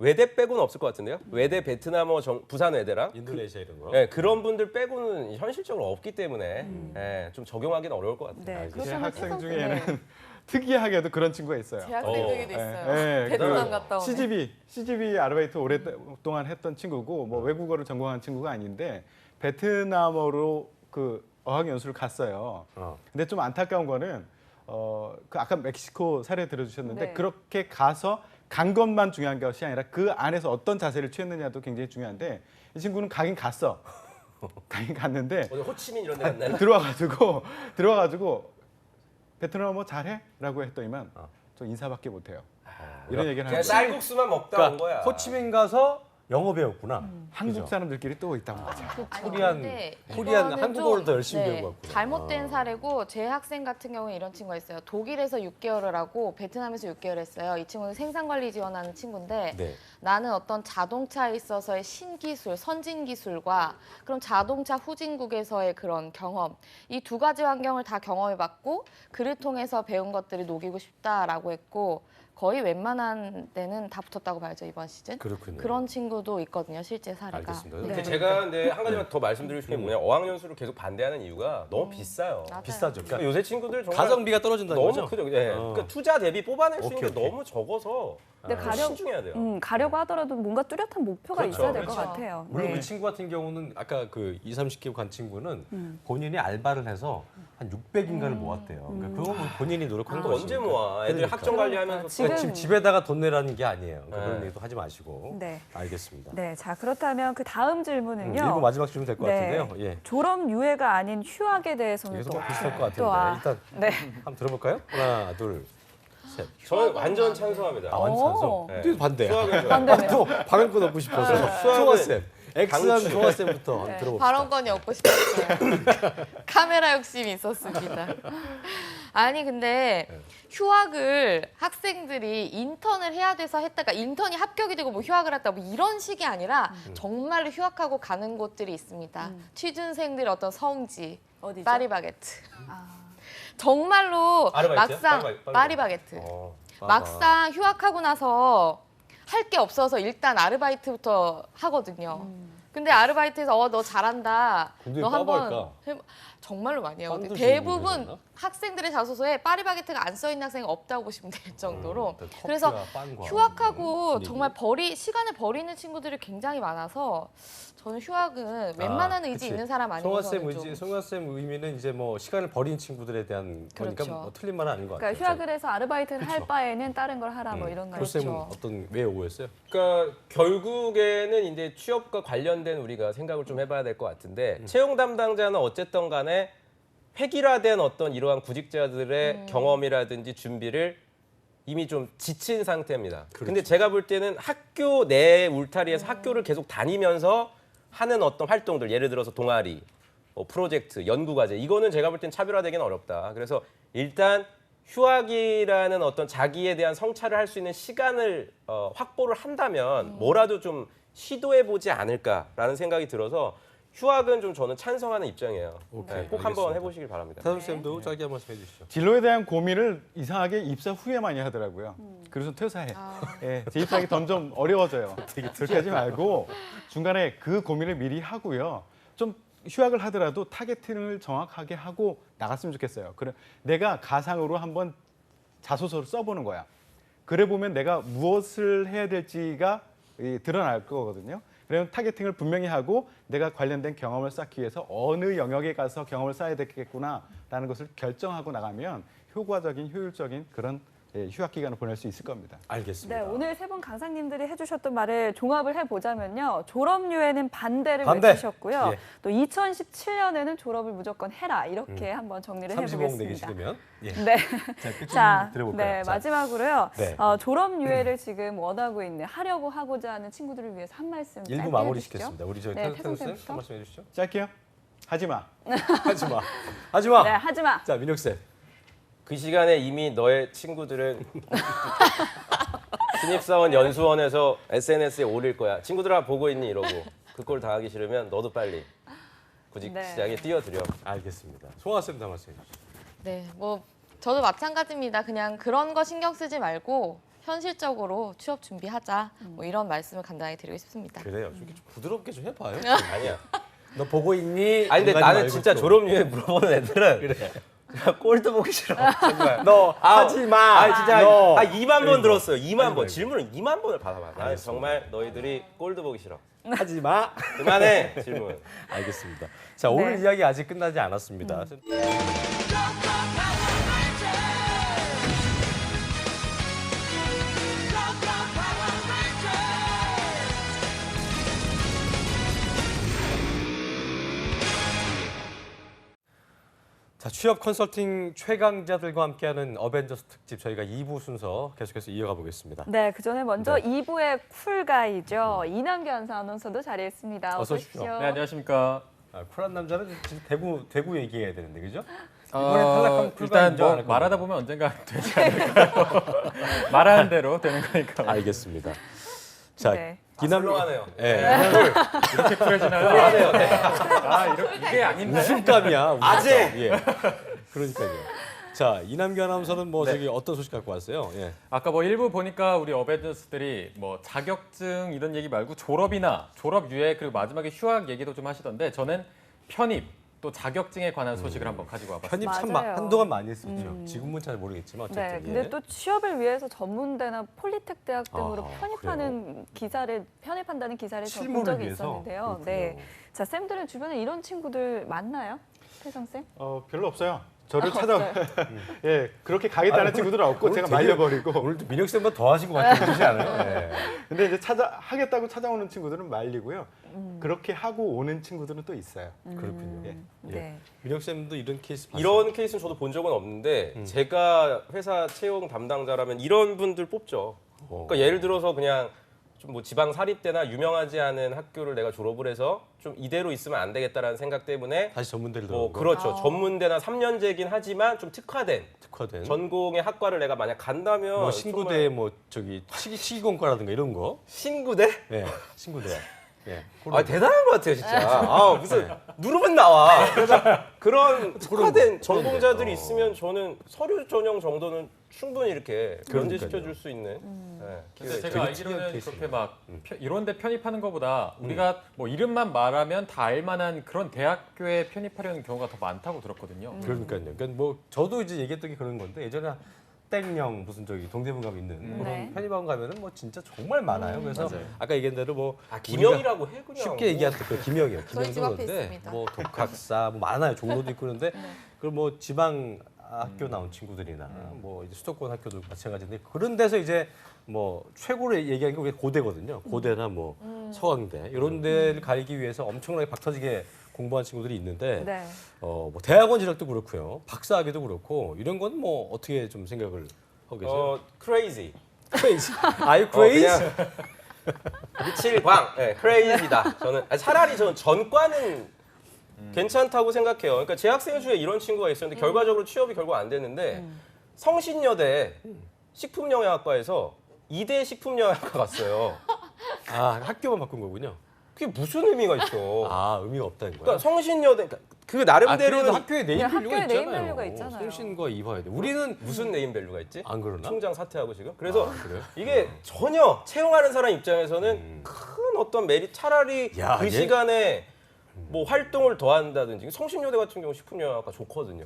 외대 빼고는 없을 것 같은데요. 외대 베트남어 부산 외대랑 인도네시아 이런 거. 네, 그런 분들 빼고는 현실적으로 없기 때문에 좀 적용하기는 어려울 것 같아요. 네, 제 그렇다면 학생 태성- 중에는 네. 특이하게도 그런 친구가 있어요. 대학생 중에도 있어요. 예, 베트남 그 갔다 오네. CGV 아르바이트 오랫동안 했던 친구고 뭐 외국어를 전공한 친구가 아닌데 베트남어로 그 어학연수를 갔어요. 근데 좀 안타까운 거는 그 아까 멕시코 사례 들어주셨는데 네. 그렇게 가서 간 것만 중요한 것이 아니라 그 안에서 어떤 자세를 취했느냐도 굉장히 중요한데 이 친구는 가긴 갔어. 가긴 갔는데 어디 호치민 이런 데 갔나요? 들어와가지고 베트남어 잘해? 라고 했더니만 저 인사밖에 못해요. 이런 얘기를 그냥 하고 쌀국수만 먹다 온 거야. 호치민 가서 영어 배웠구나. 한국 사람들끼리 또 있단 말이죠. 코리안 이거는 한국어를 좀, 더 열심히 네, 배운 것 같구나. 잘못된 사례고 제 학생 같은 경우에 이런 친구가 있어요. 독일에서 6개월을 하고 베트남에서 6개월 했어요. 이 친구는 생산관리 지원하는 친구인데 네. 나는 어떤 자동차에 있어서의 신기술, 선진기술과 그럼 자동차 후진국에서의 그런 경험 이 두 가지 환경을 다 경험해봤고 그를 통해서 배운 것들을 녹이고 싶다라고 했고 거의 웬만한 데는 다 붙었다고 봐야죠 이번 시즌. 그렇군요. 그런 친구도 있거든요 실제 사례가. 알겠습니다. 네. 근데 제가 근데 한 가지만 더 말씀드리고 싶은 게 뭐냐 어학연수를 계속 반대하는 이유가 너무 비싸요. 맞아요. 비싸죠. 그러니까 요새 친구들 정말 가성비가 떨어진다는 너무 거죠. 크죠. 예. 그러니까 투자 대비 뽑아낼 수 있는 게 오케이, 오케이. 너무 적어서 근데 신중해야 돼요. 가려고 하더라도 뭔가 뚜렷한 목표가 그렇죠. 있어야 될 것 그렇죠. 같아요. 물론 네. 그 친구 같은 경우는 아까 그 20, 30kg 간 친구는 본인이 알바를 해서 한 600인가를 모았대요. 그러니까 그건 뭐 본인이 노력한 또 거죠. 언제 모아? 애들 학점 관리하면서 지금- 지금 집에다가 돈 내라는 게 아니에요. 그러니까 네. 그런 얘기도 하지 마시고. 네. 알겠습니다. 네, 자 그렇다면 그 다음 질문은요. 일부 마지막 질문 될 것 네. 같은데요. 예. 졸업 유예가 아닌 휴학에 대해서는 계속 또 비슷할 것 또 같은데 일단 네. 한번 들어볼까요? 하나, 둘, 셋. 저는 완전 찬성합니다. 아, 완전 찬성. 오. 네. 또 반대야. 수학은 반대네요. 또 방을 끊 얻고 싶어서 수학은 송화쌤, 엑스한 강추. 송화쌤부터 네. 들어봅시다. 발언권이 없고 싶었어요. 카메라 욕심이 있었습니다. 아니 근데 휴학을 학생들이 인턴을 해야 돼서 했다가 인턴이 합격이 되고 뭐 휴학을 했다 뭐 이런 식이 아니라 정말로 휴학하고 가는 곳들이 있습니다. 취준생들의 어떤 성지 어디죠? 파리바게트. 아, 정말로 아르바이트요? 막상 파리바게트. 막상 휴학하고 나서 할 게 없어서 일단 아르바이트부터 하거든요. 근데 아르바이트에서 너 잘한다. 근데 너 한번 까발까? 정말로 많이 해요. 빵도 대부분 주고 그러잖아? 학생들의 자소서에 파리바게트가 안 써 있는 학생이 없다고 보시면 될 정도로. 일단 커피와 그래서 빵과 휴학하고 분위기. 정말 시간을 버리는 친구들이 굉장히 많아서 저는 휴학은 웬만한 의지 그치. 있는 사람 송화쌤 아니고서는 의지, 송화쌤 의미는 이제 뭐 시간을 버린 친구들에 대한 거니까 그렇죠. 뭐 틀린 말은 아닌 것 같아요. 그러니까 휴학을 해서 아르바이트를 할 그렇죠. 바에는 다른 걸 하라 뭐 이런 거. 교쌤은 그렇죠. 어떤 왜 오해했어요? 그러니까 결국에는 이제 취업과 관련된 우리가 생각을 좀 해봐야 될 것 같은데 채용 담당자는 어쨌든 간에 획일화된 어떤 이러한 구직자들의 경험이라든지 준비를 이미 좀 지친 상태입니다. 근데 제가 볼 때는 학교 내 울타리에서 학교를 계속 다니면서 하는 어떤 활동들, 예를 들어서 동아리, 뭐 프로젝트, 연구과제, 이거는 제가 볼 땐 차별화되기는 어렵다. 그래서 일단 휴학이라는 어떤 자기에 대한 성찰을 할 수 있는 시간을 확보를 한다면 뭐라도 좀 시도해보지 않을까라는 생각이 들어서 휴학은 좀 저는 찬성하는 입장이에요. 오케이, 네, 꼭 한번 알겠습니다. 해보시길 바랍니다. 타선쌤도 짧게 한 말씀 해주시죠. 진로에 대한 고민을 이상하게 입사 후에 많이 하더라고요. 그래서 퇴사해. 예, 재입사하기 점점 어려워져요. 그렇게 하지 말고 중간에 그 고민을 미리 하고요. 좀 휴학을 하더라도 타겟팅을 정확하게 하고 나갔으면 좋겠어요. 그래 내가 가상으로 한번 자소서를 써보는 거야. 그래 보면 내가 무엇을 해야 될지가 드러날 거거든요. 그러면 타겟팅을 분명히 하고 내가 관련된 경험을 쌓기 위해서 어느 영역에 가서 경험을 쌓아야 되겠구나라는 것을 결정하고 나가면 효과적인, 효율적인 그런 휴학 기간을 보낼 수 있을 겁니다. 알겠습니다. 네, 오늘 세 분 강사님들이 해주셨던 말을 종합을 해보자면요. 졸업유예는 반대를 반대! 외치셨고요. 예. 또 2017년에는 졸업을 무조건 해라 이렇게 한번 정리를 30억 내기 해보겠습니다. 싫으면 예. 네. 자, 끝 자, 들어볼까요? 네, 자, 마지막으로요. 네. 졸업 유예를 지금 원하고 있는, 하려고 하고자 하는 친구들을 위해서 한 말씀 짧게 일부 마무리 해주시죠. 시겠습니다. 우리 저희 네, 타선쌤 태성쌤부터. 한 말씀 해주시죠. 짧게요. 하지 마. 하지 마. 하지 마. 네, 하지 마. 자, 민혁쌤. 그 시간에 이미 너의 친구들은 신입사원 연수원에서 SNS에 올릴 거야. 친구들아 보고 있니 이러고 그 꼴 당하기 싫으면 너도 빨리 구직 네. 시장에 뛰어들여. 알겠습니다. 송화쌤도 한 말씀 해주시죠. 네, 뭐 저도 마찬가지입니다. 그냥 그런 거 신경 쓰지 말고 현실적으로 취업 준비하자. 뭐 이런 말씀을 간단하게 드리고 싶습니다. 그래요. 좀 부드럽게 좀 해봐요. 아니야. 너 보고 있니? 아니 근데 이러지 나는 말고 진짜 좀. 졸업유예 물어보는 애들은 그냥 꼴도 보기 싫어. 정말. 너 하지 마. 아 진짜 너. 2만 번 들었어요. 2만 아이고, 번. 아이고. 질문을 2만 번을 받아봐. 나 정말 너희들이 꼴도 보기 싫어. 하지 마. 그만해 질문. 알겠습니다. 자, 오늘 네. 이야기 아직 끝나지 않았습니다. 자, 취업 컨설팅 최강자들과 함께하는 어벤져스 특집 저희가 2부 순서 계속해서 이어가 보겠습니다. 네, 그 전에 먼저 네. 2부의 쿨가이죠. 이남규 아나운서도 자리했습니다. 어서 오십시오. 네, 안녕하십니까. 쿨한 남자는 진짜 대구 얘기해야 되는데 그죠? 일단 쿨가이인 뭐 말하다 보면 언젠가 되지 않을까요? 말하는 대로 되는 거니까. 알겠습니다. 자, 네. 썰렁하네요. 이렇게 풀어지나요? 썰렁하네요. 네. 이게 아닌데. 웃음감이야. 아재! 예. 그러니까요. 자, 이남규 아나운서는 뭐 저기 어떤 소식 갖고 왔어요? 예. 아까 뭐 일부 보니까 우리 어벤져스들이 뭐 자격증 이런 얘기 말고 졸업이나 졸업 유예 그리고 마지막에 휴학 얘기도 좀 하시던데 저는 편입 또 자격증에 관한 소식을 한번 가지고 와봤습니다. 편입 참 맞아요. 한동안 많이 했었죠. 지금은 잘 모르겠지만 어쨌든. 네, 예. 근데 또 취업을 위해서 전문대나 폴리텍 대학 등으로 아, 편입한다는 기사를 저 본 실무를 적이 위해서? 있었는데요. 그렇군요. 네, 자 쌤들은 주변에 이런 친구들 많나요? 태성 쌤? 별로 없어요. 저를 찾아 없어요? 예 그렇게 가겠다는 친구들은 없고 오늘 제가 되게- 말려버리고 오늘도 민혁 쌤보다 더 하신 것 같은 그렇지 않아요? 예. 근데 이제 하겠다고 찾아오는 친구들은 말리고요. 그렇게 하고 오는 친구들은 또 있어요. 그렇군요. 예. 네. 민혁 쌤도 이런 케이스 봤어요? 이런 케이스는 저도 본 적은 없는데 제가 회사 채용 담당자라면 이런 분들 뽑죠. 그러니까 예를 들어서 그냥 좀 뭐 지방 사립대나 유명하지 않은 학교를 내가 졸업을 해서 좀 이대로 있으면 안 되겠다라는 생각 때문에 다시 전문대를 뭐 들어온 거. 그렇죠. 전문대나 3년제긴 하지만 좀 특화된 특화된. 전공의 학과를 내가 만약 간다면 뭐 신구대 뭐 저기 치기공과라든가 이런 거. 신구대? 예. 신구대. 예. 아 대단한 것 같아요 진짜. 아 무슨 누르면 나와. 그래서 그런 특화된 전공자들이 있으면 저는 서류 전형 정도는 충분히 이렇게 면제시켜 줄 수 있는. 네. 근데 되게 제가 특이한 알기로는 케이스네요. 그렇게 막 이런데 편입하는 것보다 우리가 뭐 이름만 말하면 다 알만한 그런 대학교에 편입하려는 경우가 더 많다고 들었거든요. 그러니까요. 그러니까 뭐 저도 이제 얘기했던 게 그런 건데 예전에 땡령 무슨 저기 동대문 가면 있는 그런 네. 편입학원 가면은 뭐 진짜 정말 많아요. 그래서 아까 얘기한 대로 뭐 아 김영이라고 해 그냥. 쉽게 얘기할 때 김영이요. 저희 집 앞에 김영도인데 있습니다. 뭐 독학사 뭐 많아요. 종로도 있고 그런데 그리고 뭐 지방 학교 나온 친구들이나 뭐 이제 수도권 학교도 마찬가지인데 그런 데서 이제 뭐 최고로 얘기하는 게 고대거든요. 고대나 뭐 서강대 이런 데를 가기 위해서 엄청나게 박터지게 공부한 친구들이 있는데 네. 뭐 대학원 진학도 그렇고요. 박사학위도 그렇고 이런 건 뭐 어떻게 좀 생각을 하고 계세요? crazy. crazy. Are you crazy? 미칠광. 네, crazy다. 저는 차라리 저는 전과는 괜찮다고 생각해요. 그러니까 제 학생 중에 이런 친구가 있었는데 결과적으로 취업이 결국 안 됐는데 성신여대 식품영양학과에서 이대 식품영양학과 갔어요. 아 학교만 바꾼 거군요. 그게 무슨 의미가 있어? 아 의미가 없다는 거야. 그러니까 성신여대 그 그래도 나름대로는 학교에 네임 그냥 밸류가 학교에 네임 있잖아요. 밸류가 있잖아요. 성신과 이화여대. 우리는 무슨 네임밸류가 있지? 안 그러나? 총장 사퇴하고 지금. 그래서 그래요? 이게 전혀 채용하는 사람 입장에서는 큰 어떤 메리트 차라리 야, 그 얘- 시간에 뭐 활동을 더 한다든지 성신여대 같은 경우 식품영양학과 좋거든요.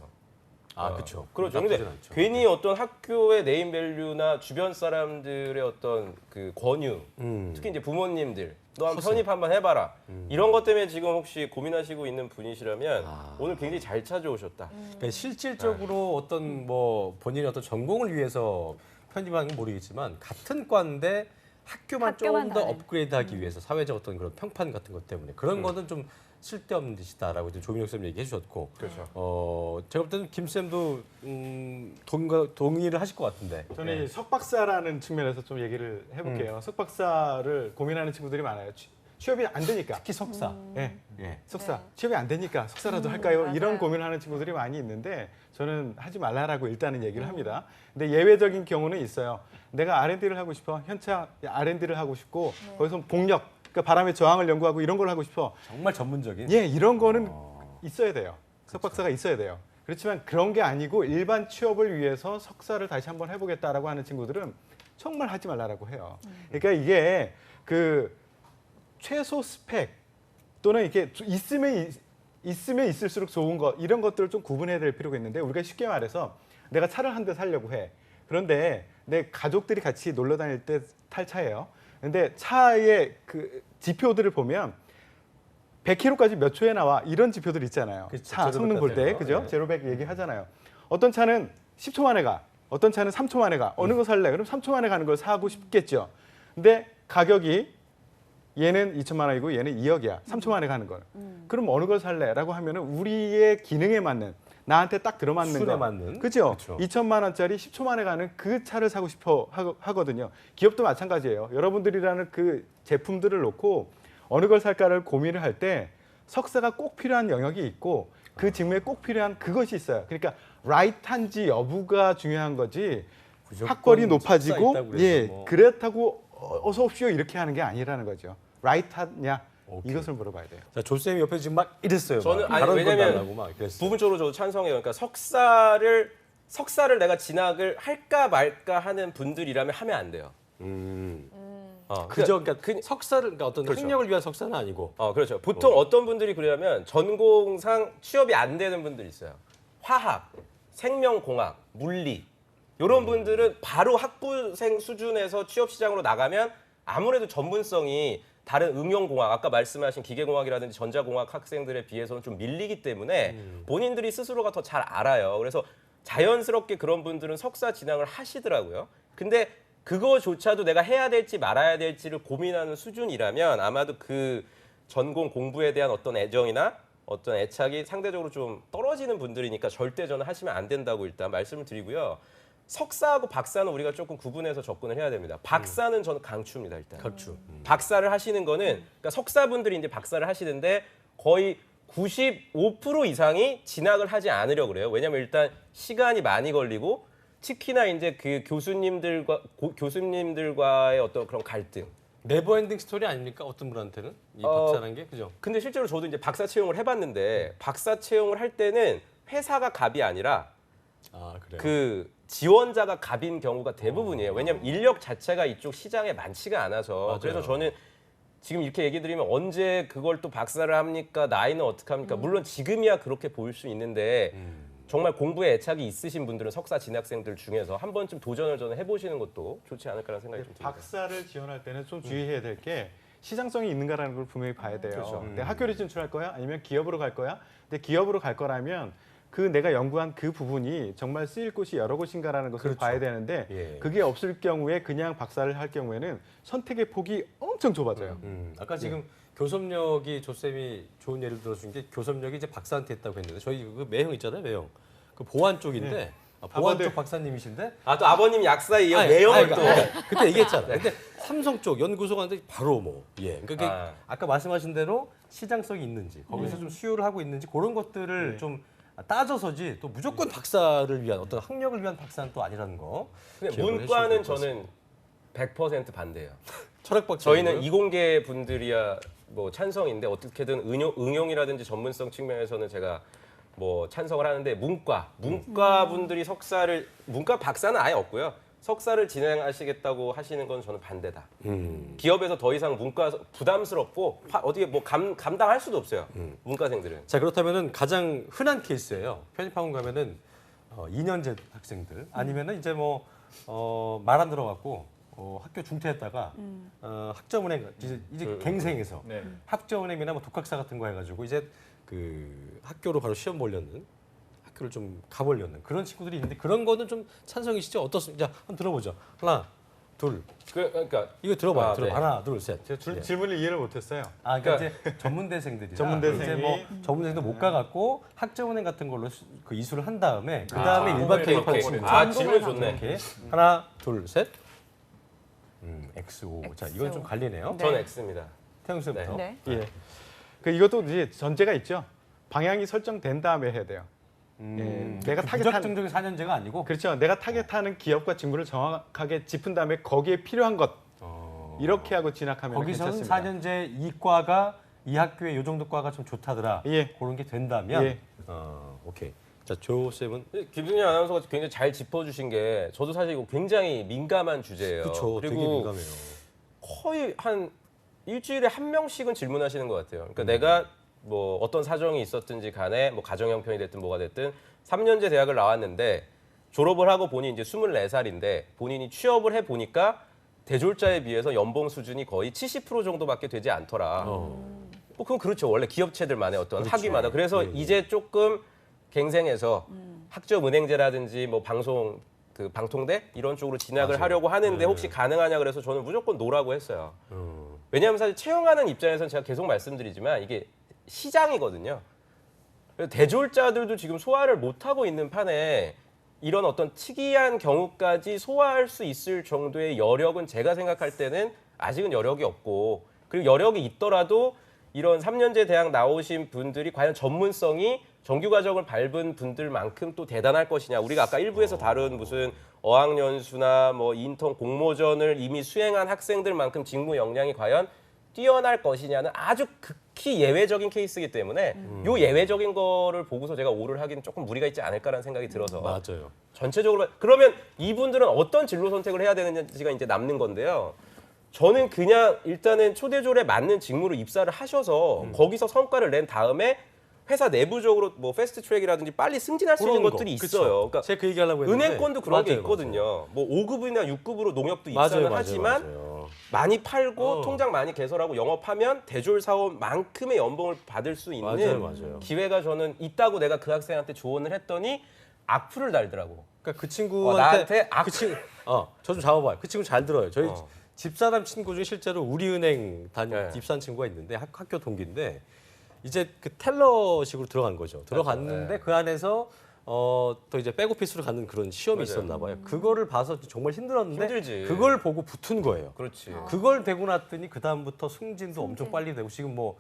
아 그렇죠. 그렇죠. 근데 괜히 어떤 학교의 네임밸류나 주변 사람들의 어떤 그 권유, 특히 이제 부모님들, 너 한번 편입 한번 해봐라. 이런 것 때문에 지금 혹시 고민하시고 있는 분이시라면 오늘 굉장히 잘 찾아오셨다. 그러니까 실질적으로 어떤 뭐 본인의 어떤 전공을 위해서 편입하는 건 모르겠지만 같은 과인데 학교만 좀 학교만 더 다른. 업그레이드하기 위해서 사회적 어떤 그런 평판 같은 것 때문에 그런 거는 좀 쓸데없는 짓이다라고 이제 조민혁 쌤 얘기해 주셨고, 그렇죠. 제가 볼 때는 김 쌤도 동의를 하실 것 같은데. 저는 이 석박사라는 측면에서 좀 얘기를 해볼게요. 석박사를 고민하는 친구들이 많아요. 취업이 안 되니까. 특히 석사. 예. 예. 석사 취업이 안 되니까 석사라도 할까요? 이런 맞아요. 고민을 하는 친구들이 많이 있는데 저는 하지 말라라고 일단은 얘기를 합니다. 근데 예외적인 경우는 있어요. 내가 R&D를 하고 싶어. 현차 R&D를 하고 싶고 거기서 복력, 그러니까 바람의 저항을 연구하고 이런 걸 하고 싶어. 정말 전문적인. 예, 이런 거는 있어야 돼요. 석박사가 있어야 돼요. 그렇지만 그런 게 아니고 일반 취업을 위해서 석사를 다시 한번 해보겠다라고 하는 친구들은 정말 하지 말라라고 해요. 그러니까 이게 그 최소 스펙 또는 이렇게 있으면 있을수록 좋은 것 이런 것들을 좀 구분해야 될 필요가 있는데 우리가 쉽게 말해서 내가 차를 한 대 사려고 해. 그런데 내 가족들이 같이 놀러 다닐 때 탈 차예요. 근데 차의 그 지표들을 보면 100km까지 몇 초에 나와 이런 지표들 있잖아요. 그쵸, 차 성능 볼 때 제로백 그죠? 네. 제로백 얘기하잖아요. 어떤 차는 10초 만에 가, 어떤 차는 3초 만에 가. 어느 거 살래? 그럼 3초 만에 가는 걸 사고 싶겠죠. 근데 가격이 얘는 2천만 원이고 얘는 2억이야. 3초 만에 가는 걸. 그럼 어느 걸 살래? 라고 하면은 우리의 기능에 맞는 나한테 딱 들어맞는 순에 거. 맞는. 그죠? 그쵸. 2천만 원짜리 10초 만에 가는 그 차를 사고 싶어 하거든요. 기업도 마찬가지예요. 여러분들이라는 그 제품들을 놓고 어느 걸 살까를 고민을 할 때 석사가 꼭 필요한 영역이 있고 그 직무에 꼭 필요한 그것이 있어요. 그러니까 라이트한지 여부가 중요한 거지 무조건 학벌이 석사 높아지고 있다고 그래서 예 뭐. 그렇다고 어서 오십시오 이렇게 하는 게 아니라는 거죠. 라이트하냐 오케이. 이것을 물어봐야 돼요. 자, 조쌤이 옆에 지금 막 이랬어요. 저는 막. 아니, 발언 왜냐면 건달라고 막 이랬어요. 부분적으로 저도 찬성해요. 그러니까 석사를 내가 진학을 할까 말까 하는 분들이라면 하면 안 돼요. 그죠? 그러니까 그- 석사를 그러니까 어떤 그렇죠. 학력을 위한 석사는 아니고. 그렇죠. 보통 어떤 분들이 그러냐면 전공상 취업이 안 되는 분들이 있어요. 화학, 생명공학, 물리 이런 분들은 바로 학부생 수준에서 취업 시장으로 나가면 아무래도 전문성이 다른 응용공학, 아까 말씀하신 기계공학이라든지 전자공학 학생들에 비해서는 좀 밀리기 때문에 본인들이 스스로가 더 잘 알아요. 그래서 자연스럽게 그런 분들은 석사 진학을 하시더라고요. 근데 그거조차도 내가 해야 될지 말아야 될지를 고민하는 수준이라면 아마도 그 전공 공부에 대한 어떤 애정이나 어떤 애착이 상대적으로 좀 떨어지는 분들이니까 절대 저는 하시면 안 된다고 일단 말씀을 드리고요. 석사하고 박사는 우리가 조금 구분해서 접근을 해야 됩니다. 박사는 저는 강추입니다, 일단. 그렇죠. 박사를 하시는 거는 그러니까 석사분들이 이제 박사를 하시는데 거의 95% 이상이 진학을 하지 않으려고 그래요. 왜냐면 일단 시간이 많이 걸리고 특히나 이제 그 교수님들과의 어떤 그런 갈등. 네버엔딩 스토리 아닙니까? 어떤 분한테는 이 박사라는 게 그죠? 근데 실제로 저도 이제 박사 채용을 해봤는데 박사 채용을 할 때는 회사가 갑이 아니라 아 그래요. 그 지원자가 갑인 경우가 대부분이에요. 왜냐하면 인력 자체가 이쪽 시장에 많지가 않아서. 맞아요. 그래서 저는 지금 이렇게 얘기 드리면 언제 그걸 또 박사를 합니까? 나이는 어떻게 합니까? 물론 지금이야 그렇게 보일 수 있는데 정말 공부에 애착이 있으신 분들은 석사 진학생들 중에서 한 번쯤 도전을 저는 해보시는 것도 좋지 않을까라는 생각이 좀 듭니다. 박사를 지원할 때는 좀 주의해야 될 게 시장성이 있는가라는 걸 분명히 봐야 돼요. 그렇죠. 내가 학교를 진출할 거야? 아니면 기업으로 갈 거야? 근데 기업으로 갈 거라면 그 내가 연구한 그 부분이 정말 쓰일 곳이 여러 곳인가라는 것을 그렇죠. 봐야 되는데 예. 그게 없을 경우에 그냥 박사를 할 경우에는 선택의 폭이 엄청 좁아져요. 아까 지금 교섭력이 조쌤이 좋은 예를 들어준 게 교섭력이 이제 박사한테 했다고 했는데 저희 그 매형 있잖아요, 매형. 그 보안 쪽인데 네. 보안 아버들. 쪽 박사님이신데 아 또 아버님 약사에 이어 아니, 매형을 또. 그때 얘기했잖아. 근데 삼성 쪽 연구소 가는데 바로 뭐 예. 그러니까 아. 아까 말씀하신 대로 시장성이 있는지 거기서 좀 수요를 하고 있는지 그런 것들을 좀 따져서지 또 무조건 박사를 위한 어떤 학력을 위한 박사는 또 아니라는 거. 근데 기억을 문과는 해주셔야 될것 저는 100% 반대예요. 철학 박사. 저희는 이공계 분들이야 뭐 찬성인데 어떻게든 응용이라든지 전문성 측면에서는 제가 뭐 찬성을 하는데 문과 분들이 석사를 문과 박사는 아예 없고요. 석사를 진행하시겠다고 하시는 건 저는 반대다. 기업에서 더 이상 문과 부담스럽고 어떻게 뭐 감당할 수도 없어요. 문과생들은. 자 그렇다면은 가장 흔한 케이스예요. 편입학원 가면은 2년제 학생들 아니면은 이제 뭐 말 안 들어갖고 학교 중퇴했다가 학점은행 이제 갱생해서 네. 학점은행이나 뭐 독학사 같은 거 해가지고 이제 그 학교로 바로 시험 보려는 학교를 좀 가보려는 그런 친구들이 있는데 그런 거는 좀 찬성이시죠? 어떻습니까? 자, 한번 들어보죠. 하나, 둘. 그러니까 이거 들어봐요. 아, 들어봐. 네. 하나, 둘, 셋. 제가 예. 질문을 이해를 못했어요. 아, 그러니까 이제 전문대생들이라 전문대생이 이제 뭐 전문대생도 못 가갖고 학점은행 같은 걸로 그 이수를 한 다음에 그 다음에 일반 오케이, 편입한 오케이. 친구. 아 질문 좋네. 이렇게 하나, 둘, 셋. XO. 자, 이건 좀 갈리네요. 네. 전 X입니다. 태영 쌤부터. 네. 예. 그 이것도 이제 전제가 있죠. 방향이 설정된 다음에 해야 돼요. 내가 타겟하는 무작정적인 4년제가 아니고 그렇죠. 내가 타겟하는 기업과 직무를 정확하게 짚은 다음에 거기에 필요한 것 이렇게 하고 진학하면 거기서는 괜찮습니다. 4년제 이 과가 이 학교의 요 정도 과가 좀 좋다더라. 예. 그런 게 된다면 예. 오케이. 자, 조 쌤은 김승현 아나운서가 굉장히 잘 짚어주신 게 저도 사실 이거 굉장히 민감한 주제예요. 그렇죠. 되게 그리고 민감해요. 거의 한 일주일에 한 명씩은 질문하시는 것 같아요. 그러니까 내가 뭐 어떤 사정이 있었든지 간에 뭐 가정 형편이 됐든 뭐가 됐든 3년제 대학을 나왔는데 졸업을 하고 본인이 이제 24살인데 본인이 취업을 해 보니까 대졸자에 비해서 연봉 수준이 거의 70% 정도밖에 되지 않더라. 뭐 그건 그렇죠. 원래 기업체들만의 어떤 그렇죠. 학위마다. 그래서 예, 예. 이제 조금 갱생해서 학점은행제라든지 뭐 방송 그 방통대 이런 쪽으로 진학을 맞아요. 하려고 하는데 네. 혹시 가능하냐 그래서 저는 무조건 노라고 했어요. 왜냐하면 사실 채용하는 입장에서는 제가 계속 말씀드리지만 이게 시장이거든요. 대졸자들도 지금 소화를 못하고 있는 판에 이런 어떤 특이한 경우까지 소화할 수 있을 정도의 여력은 제가 생각할 때는 아직은 여력이 없고, 그리고 여력이 있더라도 이런 3년제 대학 나오신 분들이 과연 전문성이 정규 과정을 밟은 분들만큼 또 대단할 것이냐. 우리가 아까 일부에서 다룬 무슨 어학연수나 뭐 인턴 공모전을 이미 수행한 학생들만큼 직무 역량이 과연 뛰어날 것이냐는 아주 극히 예외적인 케이스이기 때문에 요 예외적인 거를 보고서 제가 오를 하기는 조금 무리가 있지 않을까라는 생각이 들어서 맞아요. 전체적으로 그러면 이분들은 어떤 진로 선택을 해야 되는지가 이제 남는 건데요. 저는 그냥 일단은 초대졸에 맞는 직무로 입사를 하셔서 거기서 성과를 낸 다음에 회사 내부적으로 뭐 패스트 트랙이라든지 빨리 승진할 수 있는 그런 것들이 거. 있어요. 그러니까 제가 그 얘기하려고 했는데 은행권도 그런 게 맞아요, 있거든요. 뭐 5급이나 6급으로 농협도 맞아요. 입사는 맞아요, 하지만 맞아요. 많이 팔고 어. 통장 많이 개설하고 영업하면 대졸 사원만큼의 연봉을 받을 수 있는 맞아요, 맞아요. 기회가 저는 있다고 내가 그 학생한테 조언을 했더니 악플을 달더라고. 그러니까 그 친구한테 나한테 그 친구 저 좀 잡아봐요. 그 친구 잘 들어요. 저희 어. 집사람 친구 중에 실제로 우리은행 네. 입사한 친구가 있는데 학교 동기인데 이제 그 텔러식으로 들어간 거죠. 들어갔는데 네. 그 안에서 또 이제 백오피스로 가는 그런 시험이 맞아요. 있었나 봐요. 그거를 봐서 정말 힘들었는데 힘들지. 그걸 보고 붙은 거예요. 그렇지. 그걸 되고 났더니 그 다음부터 승진도 엄청 빨리 되고 지금 뭐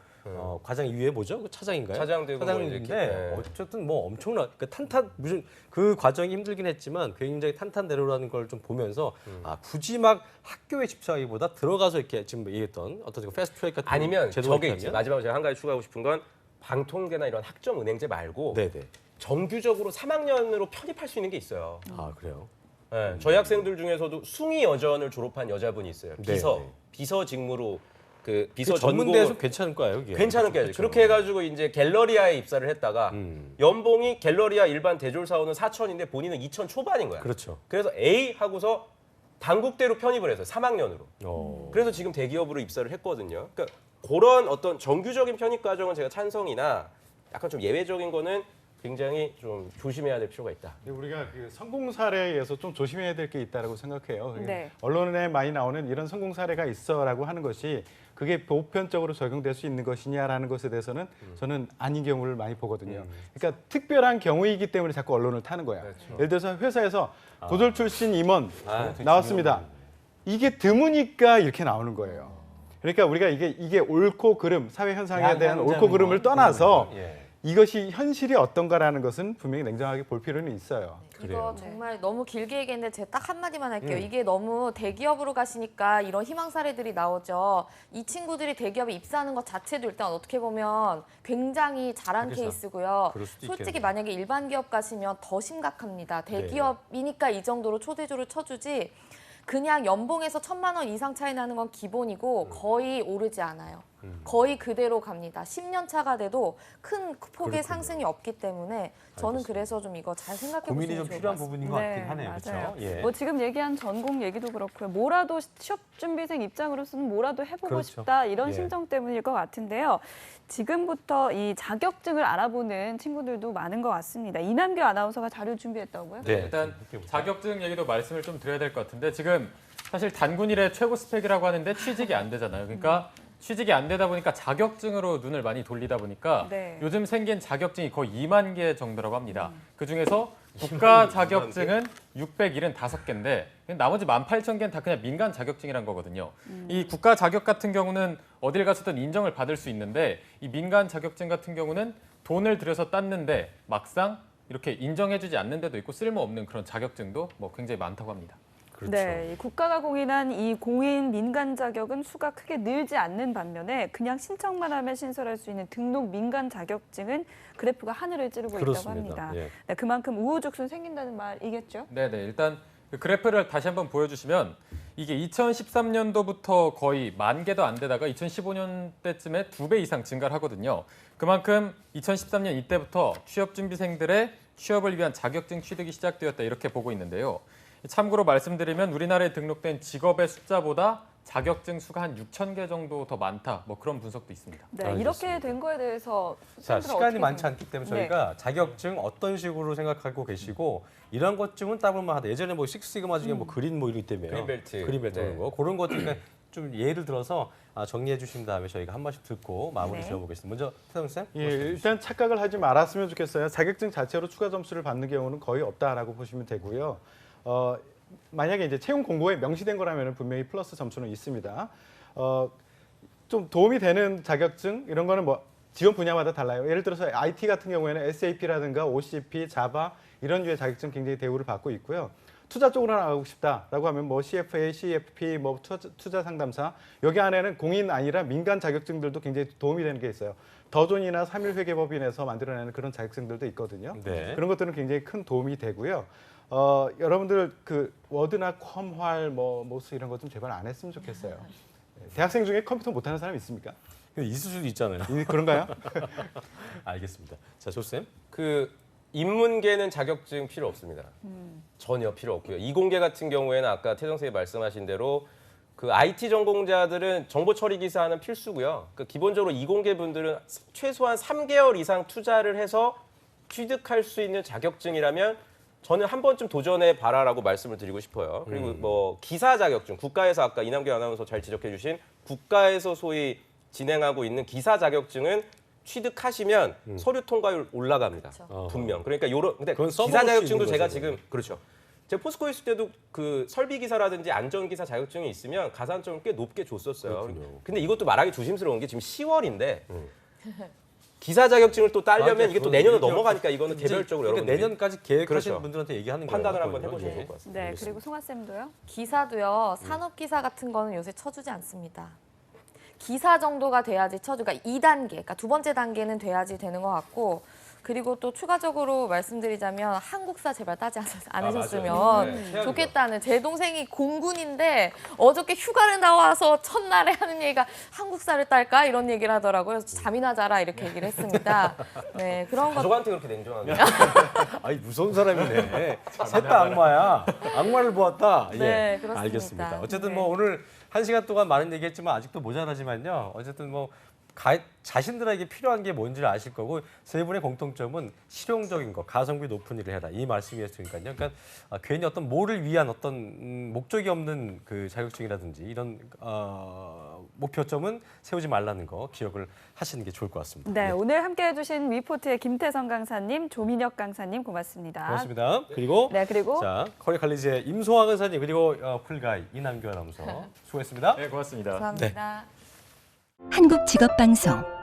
과장 이후에 뭐죠? 그 차장인가요? 차장 되고 뭐 차장인데 이렇게, 네. 어쨌든 뭐 엄청나 그 탄탄 무슨 그 과정이 힘들긴 했지만 굉장히 탄탄대로라는 걸 좀 보면서 아 굳이 막 학교에 집착하기보다 들어가서 이렇게 지금 얘기했던 어떤 그 패스트트랙 같은 아니면 제도가 저게 있다면? 있지. 마지막으로 제가 한 가지 추가하고 싶은 건 방통계나 이런 학점 은행제 말고 네네. 정규적으로 3학년으로 편입할 수 있는 게 있어요. 아 그래요. 네, 저희 학생들 중에서도 숭의 여전을 졸업한 여자분이 있어요. 비서, 네. 비서 직무로 그 비서 그 전공 전문대에서 괜찮을 거예요. 그게. 괜찮은 게 그렇죠. 그렇게 해가지고 이제 갤러리아에 입사를 했다가 연봉이 갤러리아 일반 대졸 사원은 4천인데 본인은 2천 초반인 거야. 그렇죠. 그래서 A 하고서 단국대로 편입을 해서 3학년으로. 그래서 지금 대기업으로 입사를 했거든요. 그러니까 그런 어떤 정규적인 편입 과정은 제가 찬성이나 약간 좀 예외적인 거는 굉장히 좀 조심해야 될 필요가 있다. 근데 우리가 그 성공 사례에서 좀 조심해야 될 게 있다라고 생각해요. 네. 언론에 많이 나오는 이런 성공 사례가 있어라고 하는 것이 그게 보편적으로 적용될 수 있는 것이냐라는 것에 대해서는 저는 아닌 경우를 많이 보거든요. 그러니까 특별한 경우이기 때문에 자꾸 언론을 타는 거야. 그렇죠. 예를 들어서 회사에서 도졸 출신 임원 되게 나왔습니다. 이게 드무니까 이렇게 나오는 거예요. 그러니까 우리가 이게 옳고 그름, 사회 현상에 대한 옳고 그름을 떠나서 이것이 현실이 어떤가라는 것은 분명히 냉정하게 볼 필요는 있어요. 이거 네. 정말 너무 길게 얘기했는데 제가 딱 한마디만 할게요. 이게 너무 대기업으로 가시니까 이런 희망 사례들이 나오죠. 이 친구들이 대기업에 입사하는 것 자체도 일단 어떻게 보면 굉장히 잘한 그래서 케이스고요. 그럴 수도 솔직히 있겠네요. 만약에 일반 기업 가시면 더 심각합니다. 대기업이니까 이 정도로 초대조를 쳐주지 그냥 연봉에서 1,000만 원 이상 차이 나는 건 기본이고 거의 오르지 않아요. 거의 그대로 갑니다. 10년 차가 돼도 큰 폭의 상승이 없기 때문에 저는 그래서 좀 이거 잘 생각해 보시면 고민이 좀 좋을 것 필요한 같습니다. 부분인 것 같긴 하네요. 맞아요. 그렇죠? 예. 뭐 지금 얘기한 전공 얘기도 그렇고요. 뭐라도 취업 준비생 입장으로서는 뭐라도 해보고 그렇죠. 싶다 이런 예. 심정 때문일 것 같은데요. 지금부터 이 자격증을 알아보는 친구들도 많은 것 같습니다. 이남규 아나운서가 자료 준비했다고요? 네. 일단 자격증 얘기도 말씀을 좀 드려야 될 것 같은데 지금 사실 단군일의 최고 스펙이라고 하는데 취직이 안 되잖아요. 그러니까 취직이 안 되다 보니까 자격증으로 눈을 많이 돌리다 보니까 네. 요즘 생긴 자격증이 거의 2만 개 정도라고 합니다. 그중에서 국가 자격증은 675개인데 나머지 18,000개는 다 그냥 민간 자격증이란 거거든요. 이 국가 자격 같은 경우는 어딜 가서든 인정을 받을 수 있는데 이 민간 자격증 같은 경우는 돈을 들여서 땄는데 막상 이렇게 인정해주지 않는 데도 있고 쓸모없는 그런 자격증도 뭐 굉장히 많다고 합니다. 그렇죠. 네, 이 국가가 공인한 이 공인 민간 자격은 수가 크게 늘지 않는 반면에 그냥 신청만 하면 신설할 수 있는 등록 민간 자격증은 그래프가 하늘을 찌르고 그렇습니다. 있다고 합니다. 예. 네, 그만큼 우후죽순 생긴다는 말이겠죠? 네네 일단 그 그래프를 다시 한번 보여주시면 이게 2013년도부터 거의 10,000개도 안 되다가 2015년대쯤에 2배 이상 증가를 하거든요. 그만큼 2013년 이때부터 취업준비생들의 취업을 위한 자격증 취득이 시작되었다 이렇게 보고 있는데요. 참고로 말씀드리면 우리나라에 등록된 직업의 숫자보다 자격증 수가 한 6,000개 정도 더 많다. 뭐 그런 분석도 있습니다. 네, 알겠습니다. 이렇게 된 거에 대해서 자, 선생님들은 시간이 어떻게 많지 생각해요? 않기 때문에 네. 저희가 자격증 어떤 식으로 생각하고 계시고 이런 것 중은 따볼만 하다. 예전에 뭐 식스시그마 중에 뭐 그린 뭐 이런 게 있다며요. 그린벨트. 그린벨트 네. 하는 거. 그런 것 중에 좀 예를 들어서 정리해 주신 다음에 저희가 한 번씩 듣고 마무리 네. 지어보겠습니다. 먼저 태성 쌤. 예, 일단 착각을 하지 말았으면 좋겠어요. 자격증 자체로 추가 점수를 받는 경우는 거의 없다라고 보시면 되고요. 만약에 이제 채용 공고에 명시된 거라면 분명히 플러스 점수는 있습니다. 좀 도움이 되는 자격증 이런 거는 뭐 지원 분야마다 달라요. 예를 들어서 IT 같은 경우에는 SAP라든가 OCP, 자바 이런 류의 자격증 굉장히 대우를 받고 있고요. 투자 쪽으로 나가고 싶다라고 하면 뭐 CFA, CFP, 뭐 투자 상담사 여기 안에는 공인 아니라 민간 자격증들도 굉장히 도움이 되는 게 있어요. 더존이나 3.1회계법인에서 만들어내는 그런 자격증들도 있거든요. 네. 그런 것들은 굉장히 큰 도움이 되고요. 여러분들 그 워드나 컴활, 모스 이런 것 좀 제발 안 했으면 좋겠어요. 대학생 중에 컴퓨터 못하는 사람 있습니까? 있을 수도 있잖아요. 그런가요? 알겠습니다. 자, 조 쌤. 그 인문계는 자격증 필요 없습니다. 전혀 필요 없고요. 이공계 같은 경우에는 아까 태정 선생님 말씀하신 대로 그 IT 전공자들은 정보 처리 기사는 필수고요. 그 기본적으로 이공계 분들은 최소한 3개월 이상 투자를 해서 취득할 수 있는 자격증이라면 저는 한 번쯤 도전해 봐라라고 말씀을 드리고 싶어요. 그리고 뭐 기사 자격증, 국가에서 아까 이남규 아나운서 잘 지적해 주신 국가에서 소위 진행하고 있는 기사 자격증은 취득하시면 서류 통과율 올라갑니다. 분명. 그러니까 요런 근데 그건 써먹을 기사 수 자격증도 있는 제가 거죠, 지금 그렇죠. 제가 포스코 있을 때도 그 설비 기사라든지 안전 기사 자격증이 있으면 가산점을 꽤 높게 줬었어요. 그렇군요. 근데 이것도 말하기 조심스러운 게 지금 10월인데 기사 자격증을 또 따려면 이게 또 내년으로 넘어가니까 이거는 개별적으로 그러니까 여러분들이 내년까지 계획하시는 그렇죠. 분들한테 얘기하는 거예요. 판단을 한번 그거는요. 해보시면 예. 좋을 것 같습니다. 네, 그리고 송아 쌤도요. 기사도요. 산업기사 같은 거는 요새 쳐주지 않습니다. 기사 정도가 돼야지 쳐주. 그러니까 2단계, 그러니까 두 번째 단계는 돼야지 되는 것 같고 그리고 또 추가적으로 말씀드리자면 한국사 제발 따지 않으셨으면 맞아요. 네, 해야죠. 좋겠다는 제 동생이 공군인데 어저께 휴가를 나와서 첫날에 하는 얘기가 한국사를 딸까 이런 얘기를 하더라고요. 그래서 잠이나 자라 이렇게 얘기를 했습니다. 네, 그런 것 가족한테 그렇게 냉정하게 아니 무서운 사람이네. 셋 다 악마야. 악마를 보았다. 예. 네, 그렇습니다. 알겠습니다. 어쨌든 네. 뭐 오늘 1시간 동안 많은 얘기했지만 아직도 모자라지만요. 어쨌든 뭐 자신들에게 필요한 게 뭔지를 아실 거고 세 분의 공통점은 실용적인 거, 가성비 높은 일을 해라 이 말씀이었으니까요. 그러니까 괜히 어떤 뭐를 위한 어떤 목적이 없는 그 자격증이라든지 이런 목표점은 세우지 말라는 거 기억을 하시는 게 좋을 것 같습니다. 네, 예. 오늘 함께해 주신 위포트의 김태성 강사님, 조민혁 강사님 고맙습니다. 고맙습니다. 그리고 네, 그리고 자 커리어 칼리지의 임소환 강사님 그리고 풀가이 이남규 아나운서 수고했습니다. 네, 고맙습니다. 감사합니다. 한국직업방송